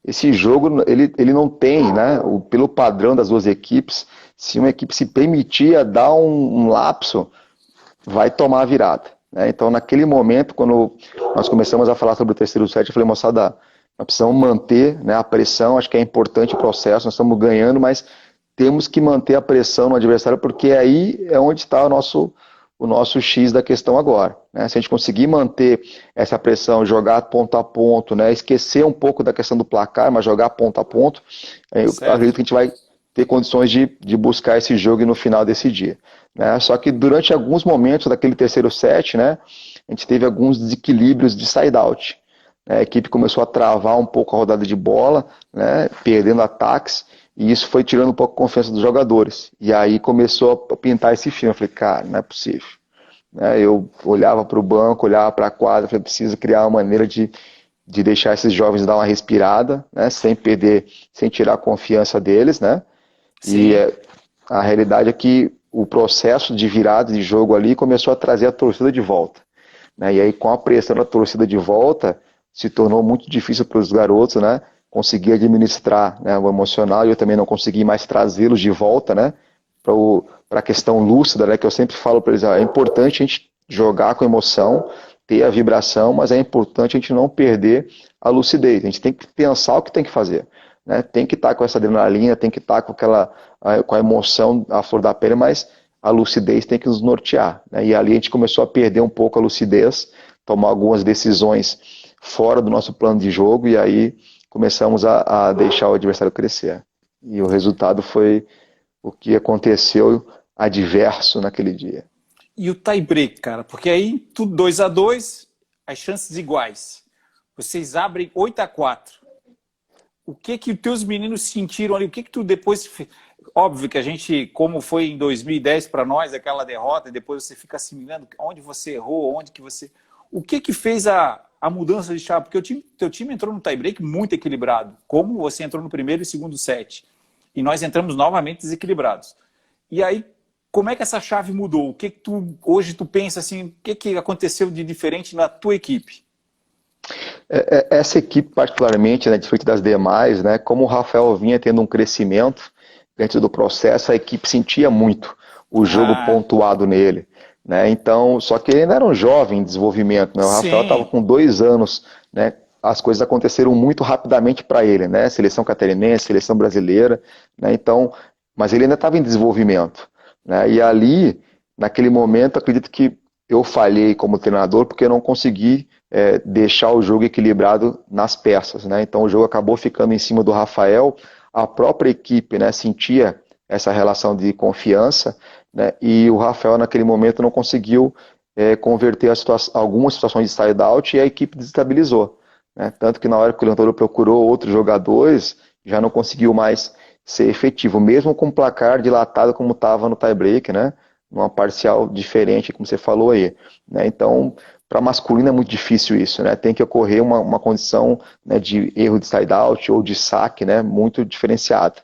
Speaker 2: Esse jogo, ele não tem, né, pelo padrão das duas equipes, se uma equipe se permitir a dar um lapso, vai tomar a virada, né? Então, naquele momento, quando nós começamos a falar sobre o terceiro set, eu falei, moçada, nós precisamos manter, né, a pressão, acho que é importante o processo, nós estamos ganhando, mas temos que manter a pressão no adversário, porque aí é onde está o nosso X da questão agora, né? Se a gente conseguir manter essa pressão, jogar ponto a ponto, né, esquecer um pouco da questão do placar, mas jogar ponto a ponto, eu acredito que a gente vai ter condições de buscar esse jogo no final desse dia, né? Só que durante alguns momentos daquele terceiro set, né, a gente teve alguns desequilíbrios de side-out, né? A equipe começou a travar um pouco a rodada de bola, né, perdendo ataques, e isso foi tirando um pouco a confiança dos jogadores. E aí começou a pintar esse filme. Eu falei, cara, não é possível. Eu olhava para o banco, olhava para a quadra, falei, preciso criar uma maneira de deixar esses jovens dar uma respirada, né, sem perder, sem tirar a confiança deles, né?
Speaker 1: Sim.
Speaker 2: E a realidade é que o processo de virada de jogo ali começou a trazer a torcida de volta, né? E aí com a pressão da torcida de volta, se tornou muito difícil para os garotos, né, conseguir administrar, né, o emocional, e eu também não consegui mais trazê-los de volta, né, para a questão lúcida, né, que eu sempre falo para eles, é importante a gente jogar com emoção, ter a vibração, mas é importante a gente não perder a lucidez, a gente tem que pensar o que tem que fazer, né, tem que estar com essa adrenalina, tem que estar com a emoção à flor da pele, mas a lucidez tem que nos nortear, né, e ali a gente começou a perder um pouco a lucidez, tomar algumas decisões fora do nosso plano de jogo, e aí começamos a deixar o adversário crescer. E o resultado foi o que aconteceu adverso naquele dia.
Speaker 1: E o tie-break, cara? Porque aí tudo 2-2, as chances iguais. Vocês abrem 8-4. O que os teus meninos sentiram ali? O que tu depois... Óbvio que a gente, como foi em 2010 para nós, aquela derrota, e depois você fica assimilando onde você errou, onde que você... O que fez a mudança de chave? Porque o teu time entrou no tie-break muito equilibrado, como você entrou no primeiro e segundo set. E nós entramos novamente desequilibrados. E aí, como é que essa chave mudou? O que hoje tu pensa assim, o que aconteceu de diferente na tua equipe?
Speaker 2: Essa equipe particularmente, né, diferente das demais, né, como o Rafael vinha tendo um crescimento dentro do processo, a equipe sentia muito o jogo pontuado nele. Né? Então, só que ele ainda era um jovem em desenvolvimento, né? O Rafael estava com 2 anos, né? As coisas aconteceram muito rapidamente para ele, né? Seleção catarinense, seleção brasileira, né? Então, mas ele ainda estava em desenvolvimento, né? E ali, naquele momento, acredito que eu falhei como treinador porque eu não consegui deixar o jogo equilibrado nas peças, né? Então o jogo acabou ficando em cima do Rafael, a própria equipe, né, sentia essa relação de confiança, né, e o Rafael naquele momento não conseguiu converter algumas situações de side-out e a equipe desestabilizou, né, tanto que na hora que o treinador procurou outros jogadores, já não conseguiu mais ser efetivo, mesmo com o placar dilatado como estava no tie-break, né, numa parcial diferente, como você falou aí, né, então para masculino é muito difícil isso, né, tem que ocorrer uma condição, né, de erro de side-out ou de saque, né, muito diferenciada.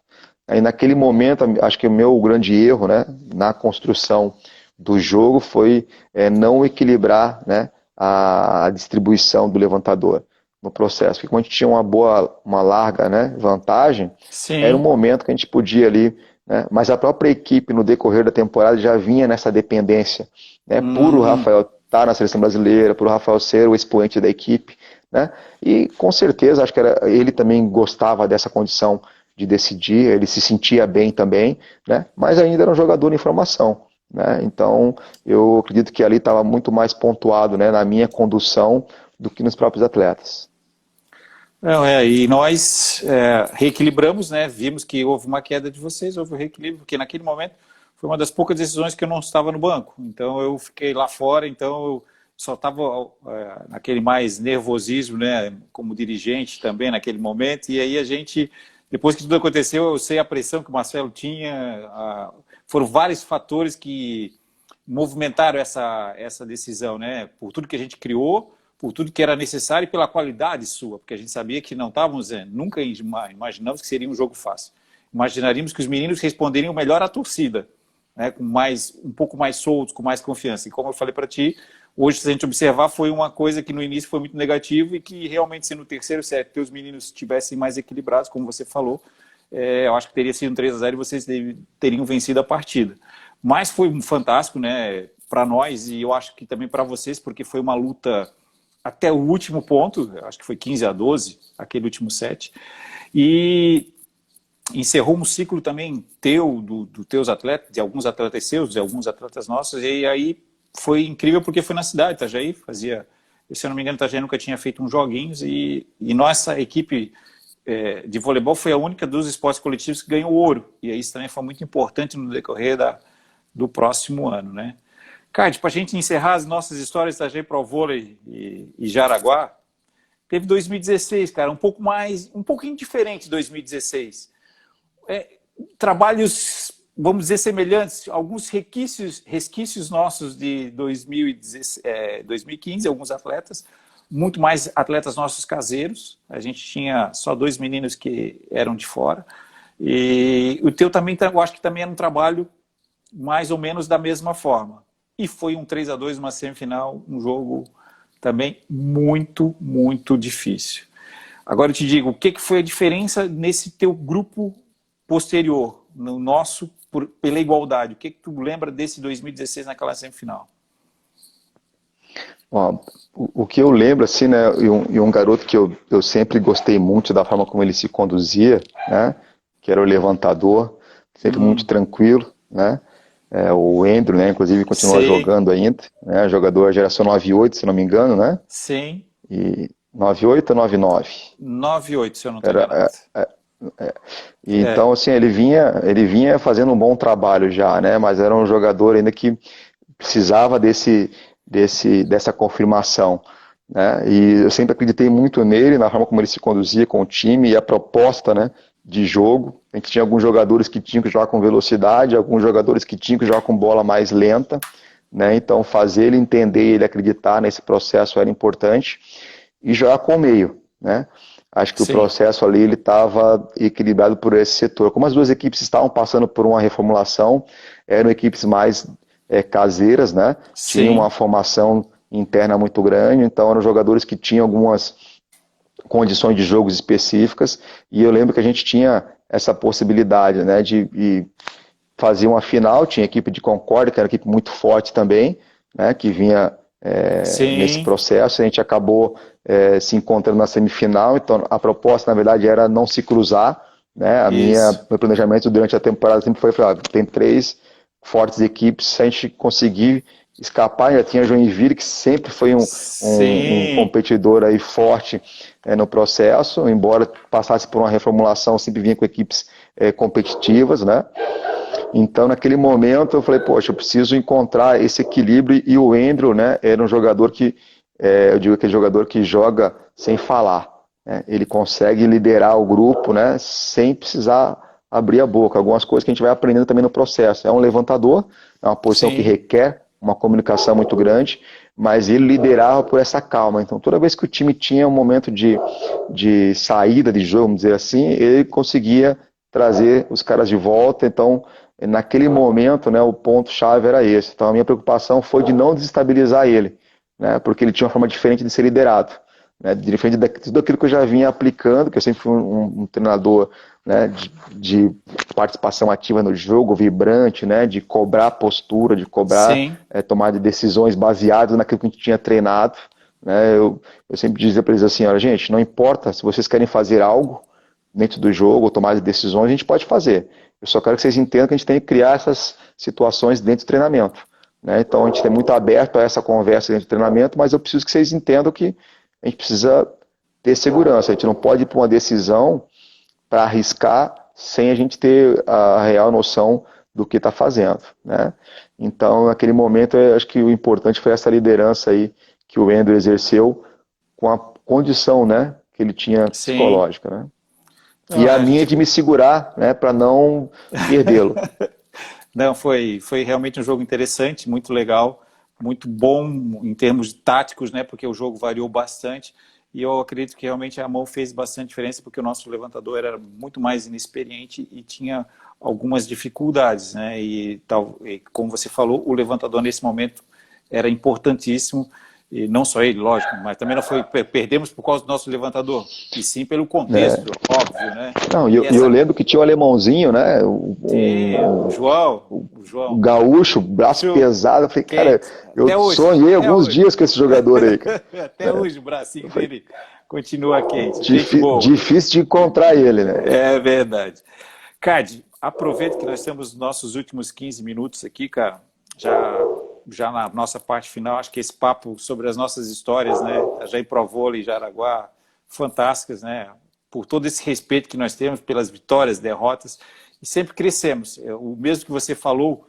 Speaker 2: Aí naquele momento, acho que o meu grande erro, né, na construção do jogo foi não equilibrar, né, a distribuição do levantador no processo. Porque quando a gente tinha uma larga, né, vantagem,
Speaker 1: Sim.
Speaker 2: Era um momento que a gente podia ali, né, mas a própria equipe no decorrer da temporada já vinha nessa dependência, né, por o Rafael estar na seleção brasileira, por o Rafael ser o expoente da equipe, né? E com certeza, acho que ele também gostava dessa condição de decidir, ele se sentia bem também, né? Mas ainda era um jogador em formação, né? Então, eu acredito que ali estava muito mais pontuado, né, na minha condução do que nos próprios atletas.
Speaker 1: Não, e nós reequilibramos, né? Vimos que houve uma queda de vocês, houve um reequilíbrio, porque naquele momento foi uma das poucas decisões que eu não estava no banco. Então eu fiquei lá fora, então eu só estava naquele mais nervosismo, né? Como dirigente também naquele momento. E aí a gente, depois que tudo aconteceu, eu sei a pressão que o Marcelo tinha. Foram vários fatores que movimentaram essa decisão, né? Por tudo que a gente criou, por tudo que era necessário e pela qualidade sua, porque a gente sabia que não estávamos, nunca imaginamos que seria um jogo fácil. Imaginaríamos que os meninos responderiam melhor à torcida, né, com um pouco mais soltos, com mais confiança. E como eu falei para ti, hoje, se a gente observar, foi uma coisa que no início foi muito negativo e que realmente, se no terceiro set os meninos estivessem mais equilibrados, como você falou, eu acho que teria sido um 3-0 e vocês teriam vencido a partida. Mas foi um fantástico, né, para nós e eu acho que também para vocês, porque foi uma luta até o último ponto, acho que foi 15-12, aquele último set, e encerrou um ciclo também dos teus atletas, de alguns atletas seus, de alguns atletas nossos, e aí foi incrível porque foi na cidade, Itajaí, se eu não me engano, Itajaí nunca tinha feito uns joguinhos, e nossa equipe de voleibol foi a única dos esportes coletivos que ganhou ouro, e isso também foi muito importante no decorrer do próximo ano, né? Cade, para a gente encerrar as nossas histórias da Itajaí Pro Vôlei e Jaraguá, teve 2016, cara, um pouquinho diferente de 2016. Trabalhos, vamos dizer, semelhantes, alguns resquícios nossos de 2015, alguns atletas, muito mais atletas nossos caseiros, a gente tinha só 2 meninos que eram de fora, e o teu também, eu acho que também era um trabalho mais ou menos da mesma forma. E foi um 3-2 uma semifinal, um jogo também muito, muito difícil. Agora eu te digo, o que foi a diferença nesse teu grupo posterior, no nosso, pela igualdade? O que tu lembra desse 2016 naquela semifinal?
Speaker 2: Ó, o que eu lembro, assim, né, e um garoto que eu sempre gostei muito da forma como ele se conduzia, né, que era o levantador, sempre muito tranquilo, né, o Andrew, né, inclusive continua jogando ainda, né, jogador geração 98, se não me engano, né?
Speaker 1: Sim.
Speaker 2: E 98 ou 99?
Speaker 1: 98, se eu não estou enganado.
Speaker 2: Então, assim, ele vinha fazendo um bom trabalho já, né, mas era um jogador ainda que precisava dessa confirmação, né, e eu sempre acreditei muito nele, na forma como ele se conduzia com o time e a proposta, né, de jogo. A gente tinha alguns jogadores que tinham que jogar com velocidade, alguns jogadores que tinham que jogar com bola mais lenta, né? Então fazer ele entender, ele acreditar nesse processo era importante, e jogar com o meio, né? Acho que o processo ali ele estava equilibrado por esse setor. Como as duas equipes estavam passando por uma reformulação, eram equipes mais caseiras, né? Tinham uma formação interna muito grande, então eram jogadores que tinham algumas condições de jogos específicas, e eu lembro que a gente tinha essa possibilidade, né, de fazer uma final. Tinha a equipe de Concórdia, que era uma equipe muito forte também, né, que vinha nesse processo. A gente acabou se encontrando na semifinal, então a proposta, na verdade, era não se cruzar, né, meu planejamento durante a temporada sempre foi, tem 3 fortes equipes, se a gente conseguir escapar. Já tinha Joinville, que sempre foi um competidor aí forte no processo, embora passasse por uma reformulação, sempre vinha com equipes competitivas, né? Então, naquele momento, eu falei, poxa, eu preciso encontrar esse equilíbrio, e o Andrew, né, era um jogador que, eu digo, aquele jogador que joga sem falar, né? Ele consegue liderar o grupo, né, sem precisar abrir a boca. Algumas coisas que a gente vai aprendendo também no processo. É um levantador, é uma posição que requer uma comunicação muito grande, mas ele liderava por essa calma. Então, toda vez que o time tinha um momento de saída de jogo, vamos dizer assim, ele conseguia trazer os caras de volta. Então, naquele momento, né, o ponto-chave era esse. Então, a minha preocupação foi de não desestabilizar ele, né, porque ele tinha uma forma diferente de ser liderado, né, diferente de tudo aquilo que eu já vinha aplicando, que eu sempre fui um treinador, né, de participação ativa no jogo, vibrante, né, de cobrar postura, de cobrar tomar de decisões baseadas naquilo que a gente tinha treinado, né? Eu sempre dizia para eles assim, olha, gente, não importa se vocês querem fazer algo dentro do jogo ou tomar decisões, a gente pode fazer. Eu só quero que vocês entendam que a gente tem que criar essas situações dentro do treinamento, né? Então a gente é muito aberto a essa conversa dentro do treinamento, mas eu preciso que vocês entendam que a gente precisa ter segurança. A gente não pode ir para uma decisão para arriscar sem a gente ter a real noção do que está fazendo, né? Então, naquele momento, eu acho que o importante foi essa liderança aí que o Andrew exerceu com a condição, né, que ele tinha
Speaker 1: Sim.
Speaker 2: psicológica, né?
Speaker 1: Não,
Speaker 2: E a
Speaker 1: a
Speaker 2: minha
Speaker 1: gente
Speaker 2: de me segurar, né, para não perdê-lo.
Speaker 1: Não, foi realmente um jogo interessante, muito legal, muito bom em termos táticos, né? Porque o jogo variou bastante e eu acredito que realmente a mão fez bastante diferença porque o nosso levantador era muito mais inexperiente e tinha algumas dificuldades, né? E como você falou, o levantador nesse momento era importantíssimo. E não só ele, lógico, mas também não foi perdemos por causa do nosso levantador, e sim pelo
Speaker 2: É.
Speaker 1: contexto, óbvio, né?
Speaker 2: Não,
Speaker 1: E
Speaker 2: e eu
Speaker 1: essa
Speaker 2: lembro que tinha o alemãozinho, né,
Speaker 1: o João, o
Speaker 2: o
Speaker 1: João,
Speaker 2: gaúcho, braço
Speaker 1: Chu,
Speaker 2: pesado. Eu falei, cara,
Speaker 1: quente,
Speaker 2: eu
Speaker 1: até hoje,
Speaker 2: sonhei
Speaker 1: até
Speaker 2: alguns
Speaker 1: hoje.
Speaker 2: dias com esse jogador aí, cara.
Speaker 1: Até hoje o
Speaker 2: Eu
Speaker 1: bracinho
Speaker 2: falei,
Speaker 1: dele continua quente. Gente boa.
Speaker 2: difícil de encontrar ele, né?
Speaker 1: É verdade. Cade, aproveita que nós temos nossos últimos 15 minutos aqui, cara. Já na nossa parte final, acho que esse papo sobre as nossas histórias, né? A Jair Pro Vôlei, Jaraguá, fantásticas, né? Por todo esse respeito que nós temos pelas vitórias, derrotas, e sempre crescemos. O mesmo que você falou,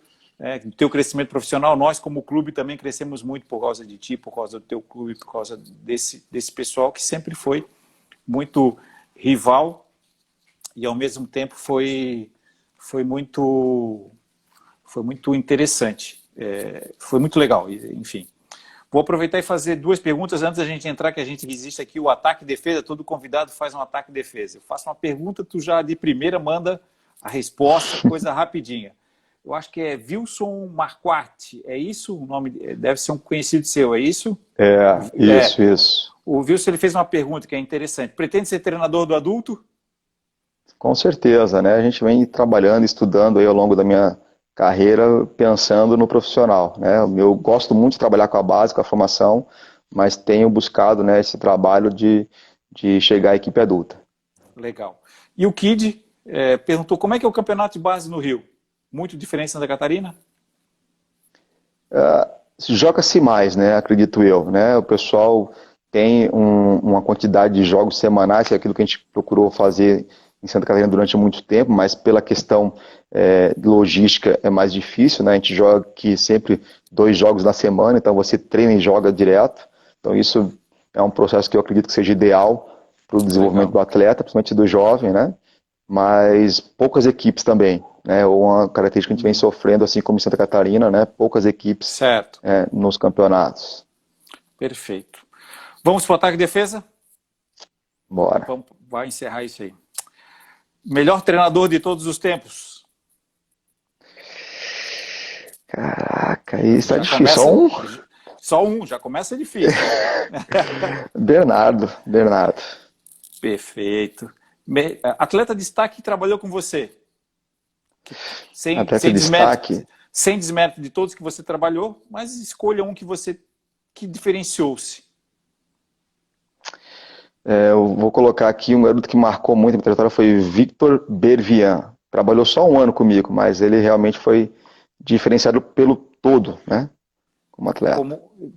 Speaker 1: do teu crescimento profissional, nós como clube também crescemos muito por causa de ti, por causa do teu clube, por causa desse pessoal que sempre foi muito rival e ao mesmo tempo foi muito interessante, foi muito legal, enfim. Vou aproveitar e fazer duas perguntas antes da gente entrar, que a gente existe aqui o ataque e defesa, todo convidado faz um ataque e defesa. Eu faço uma pergunta, tu já de primeira manda a resposta, coisa rapidinha. Eu acho que é Wilson Marquardt, é isso o nome? Deve ser um conhecido seu, é isso?
Speaker 2: Isso.
Speaker 1: O Wilson ele fez uma pergunta que é interessante. Pretende ser treinador do adulto?
Speaker 2: Com certeza, né? A gente vem trabalhando, estudando aí ao longo da minha carreira, pensando no profissional, né? Eu gosto muito de trabalhar com a base, com a formação, mas tenho buscado, né, esse trabalho de chegar à equipe adulta.
Speaker 1: Legal. E o Kid perguntou como é que é o campeonato de base no Rio? Muito diferente de Santa Catarina?
Speaker 2: Joga-se mais, né? Acredito eu, né? O pessoal tem uma quantidade de jogos semanais, que é aquilo que a gente procurou fazer em Santa Catarina durante muito tempo, mas pela questão logística é mais difícil, né? A gente joga aqui sempre 2 jogos na semana, então você treina e joga direto. Então isso é um processo que eu acredito que seja ideal para o desenvolvimento
Speaker 1: Legal.
Speaker 2: do atleta, principalmente do jovem, né? Mas poucas equipes também, né? Uma característica que a gente vem sofrendo, assim como em Santa Catarina, né? Poucas equipes
Speaker 1: Certo.
Speaker 2: nos campeonatos.
Speaker 1: Perfeito. Vamos para o ataque e defesa?
Speaker 2: Bora.
Speaker 1: Vai encerrar isso aí. Melhor treinador de todos os tempos?
Speaker 2: Caraca, isso é
Speaker 1: Já
Speaker 2: difícil.
Speaker 1: começa, só um, já começa difícil.
Speaker 2: Bernardo.
Speaker 1: Perfeito. Atleta destaque que trabalhou com você?
Speaker 2: Atleta destaque.
Speaker 1: Sem desmérito de todos que você trabalhou, mas escolha um que diferenciou-se.
Speaker 2: Eu vou colocar aqui um garoto que marcou muito a minha trajetória, foi Victor Bervian. Trabalhou só 1 ano comigo, mas ele realmente foi diferenciado pelo todo, né? Como atleta.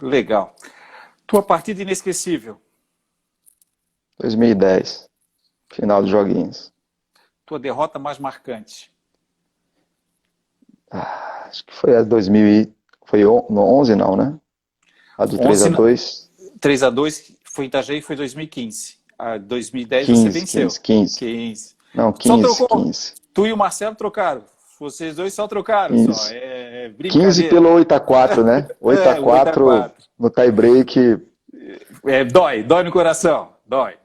Speaker 1: Legal. Tua partida inesquecível?
Speaker 2: 2010, final dos joguinhos.
Speaker 1: Tua derrota mais marcante?
Speaker 2: Acho que foi a 2000 foi no 11 não, né? A do 3-2.
Speaker 1: 3-2 foi em Itajaí, foi 2015. A 2010 você venceu.
Speaker 2: 15. Não,
Speaker 1: Só
Speaker 2: 15,
Speaker 1: trocou.
Speaker 2: 15.
Speaker 1: Tu e o Marcelo trocaram. Vocês dois só trocaram.
Speaker 2: 15.
Speaker 1: Só. É brincadeira.
Speaker 2: 15 pelo 8-4, né? 8-4 no tie-break.
Speaker 1: Dói no coração. Dói.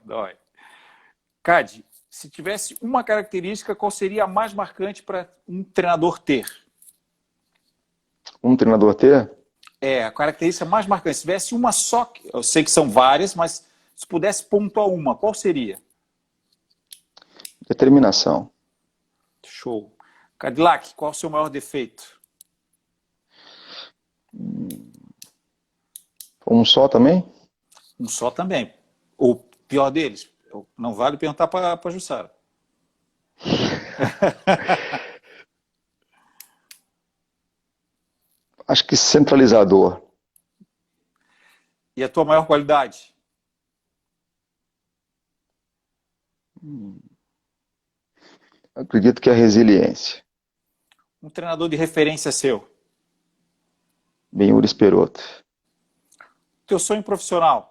Speaker 1: Cade, se tivesse uma característica, qual seria a mais marcante para um treinador ter?
Speaker 2: Um treinador ter?
Speaker 1: A característica mais marcante. Se tivesse uma só, eu sei que são várias, mas se pudesse pontuar uma, qual seria?
Speaker 2: Determinação.
Speaker 1: Show. Cadillac, qual é o seu maior defeito?
Speaker 2: Um só também?
Speaker 1: Um só também. O pior deles, não vale perguntar para a Jussara.
Speaker 2: Acho que centralizador.
Speaker 1: E a tua maior qualidade?
Speaker 2: Acredito que é a resiliência.
Speaker 1: Um treinador de referência seu?
Speaker 2: Benhur Esperoto.
Speaker 1: Teu sonho profissional?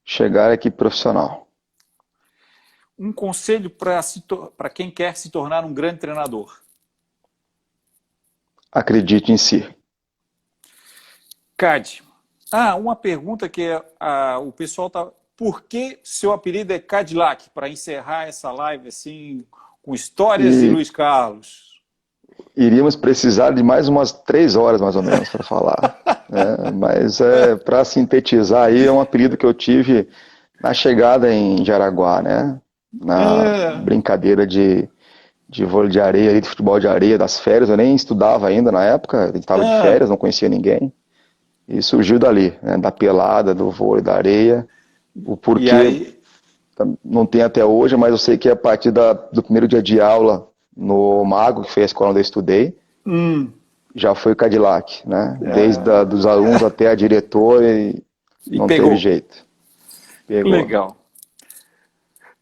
Speaker 2: Chegar aqui profissional.
Speaker 1: Um conselho para quem quer se tornar um grande treinador?
Speaker 2: Acredite em si.
Speaker 1: Cad, uma pergunta que o pessoal tá... Por que seu apelido é Cadillac? Para encerrar essa live assim, com histórias de Luiz Carlos.
Speaker 2: Iríamos precisar de mais umas 3 horas, mais ou menos, para falar. Mas para sintetizar aí, é um apelido que eu tive na chegada em Jaraguá, né? Na brincadeira de vôlei de areia, de futebol de areia, das férias. Eu nem estudava ainda na época, eu estava de férias, não conhecia ninguém. E surgiu dali, né? Da pelada, do vôlei, da areia. O porquê não tem até hoje, mas eu sei que a partir do primeiro dia de aula no Mago, que foi a escola onde eu estudei, já foi o Cadillac, né? Desde dos alunos até a diretora e não teve jeito. Pegou.
Speaker 1: Legal.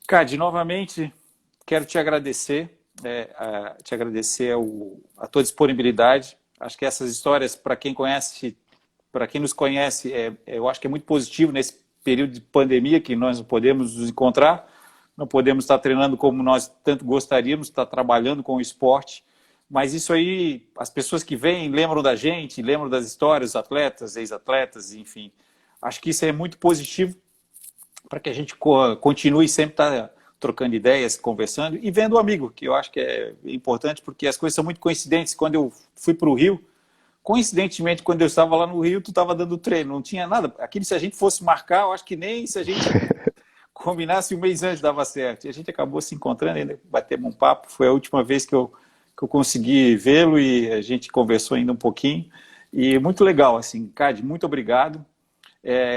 Speaker 1: Cad, novamente quero te agradecer, a tua disponibilidade. Acho que essas histórias, para quem conhece, para quem nos conhece, eu acho que é muito positivo nesse período de pandemia que nós não podemos nos encontrar, não podemos estar treinando como nós tanto gostaríamos, estar trabalhando com o esporte, mas isso aí, as pessoas que vêm lembram da gente, lembram das histórias, os atletas, ex-atletas, enfim. Acho que isso é muito positivo para que a gente continue sempre trocando ideias, conversando e vendo o amigo, que eu acho que é importante, porque as coisas são muito coincidentes. Quando eu fui para o Rio, coincidentemente, quando eu estava lá no Rio, tu estava dando treino, não tinha nada. Aquilo, se a gente fosse marcar, eu acho que nem se a gente combinasse um mês antes dava certo. E a gente acabou se encontrando, ainda batemos um papo. Foi a última vez que eu consegui vê-lo e a gente conversou ainda um pouquinho. E muito legal, assim. Cad, muito obrigado.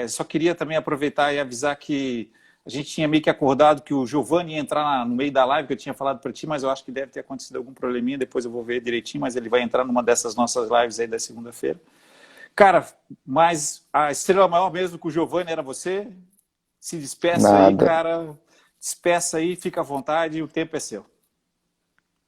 Speaker 1: Só queria também aproveitar e avisar que a gente tinha meio que acordado que o Giovanni ia entrar no meio da live, que eu tinha falado para ti, mas eu acho que deve ter acontecido algum probleminha, depois eu vou ver direitinho, mas ele vai entrar numa dessas nossas lives aí da segunda-feira. Cara, mas a estrela maior mesmo que o Giovanni era você. Se despeça aí, cara. Despeça aí, fica à vontade, o tempo é seu.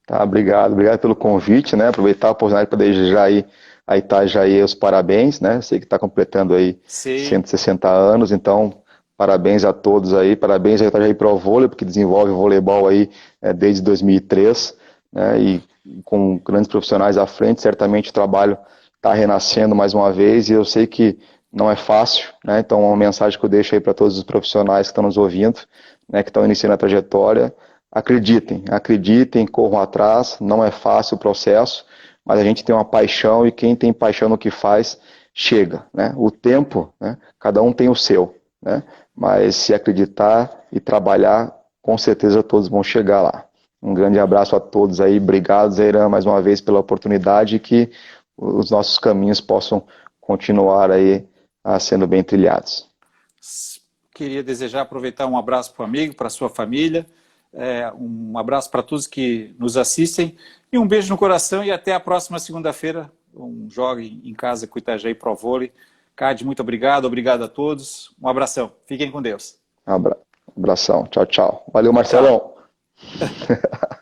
Speaker 2: Tá, obrigado pelo convite, né? Aproveitar a oportunidade para desejar aí a Itajaí os parabéns, né? Sei que está completando aí 160 anos, então parabéns a todos aí, parabéns a Itajaí Pro Vôlei, porque desenvolve o voleibol aí desde 2003, né? E com grandes profissionais à frente, certamente o trabalho está renascendo mais uma vez e eu sei que não é fácil, né? Então uma mensagem que eu deixo aí para todos os profissionais que estão nos ouvindo, né? Que estão iniciando a trajetória. Acreditem, corram atrás, não é fácil o processo, mas a gente tem uma paixão e quem tem paixão no que faz, chega, né? O tempo, né? Cada um tem o seu, né? Mas se acreditar e trabalhar, com certeza todos vão chegar lá. Um grande abraço a todos aí, obrigado, Zeiran, mais uma vez pela oportunidade e que os nossos caminhos possam continuar aí sendo bem trilhados.
Speaker 1: Queria desejar aproveitar um abraço para o amigo, para a sua família. Um abraço para todos que nos assistem e um beijo no coração e até a próxima segunda-feira, um Jogue em Casa com o Itajaí Pro Vôlei. Cad, muito obrigado a todos, um abração, fiquem com Deus.
Speaker 2: Abração, tchau, tchau. Valeu, Marcelão.
Speaker 1: Tchau.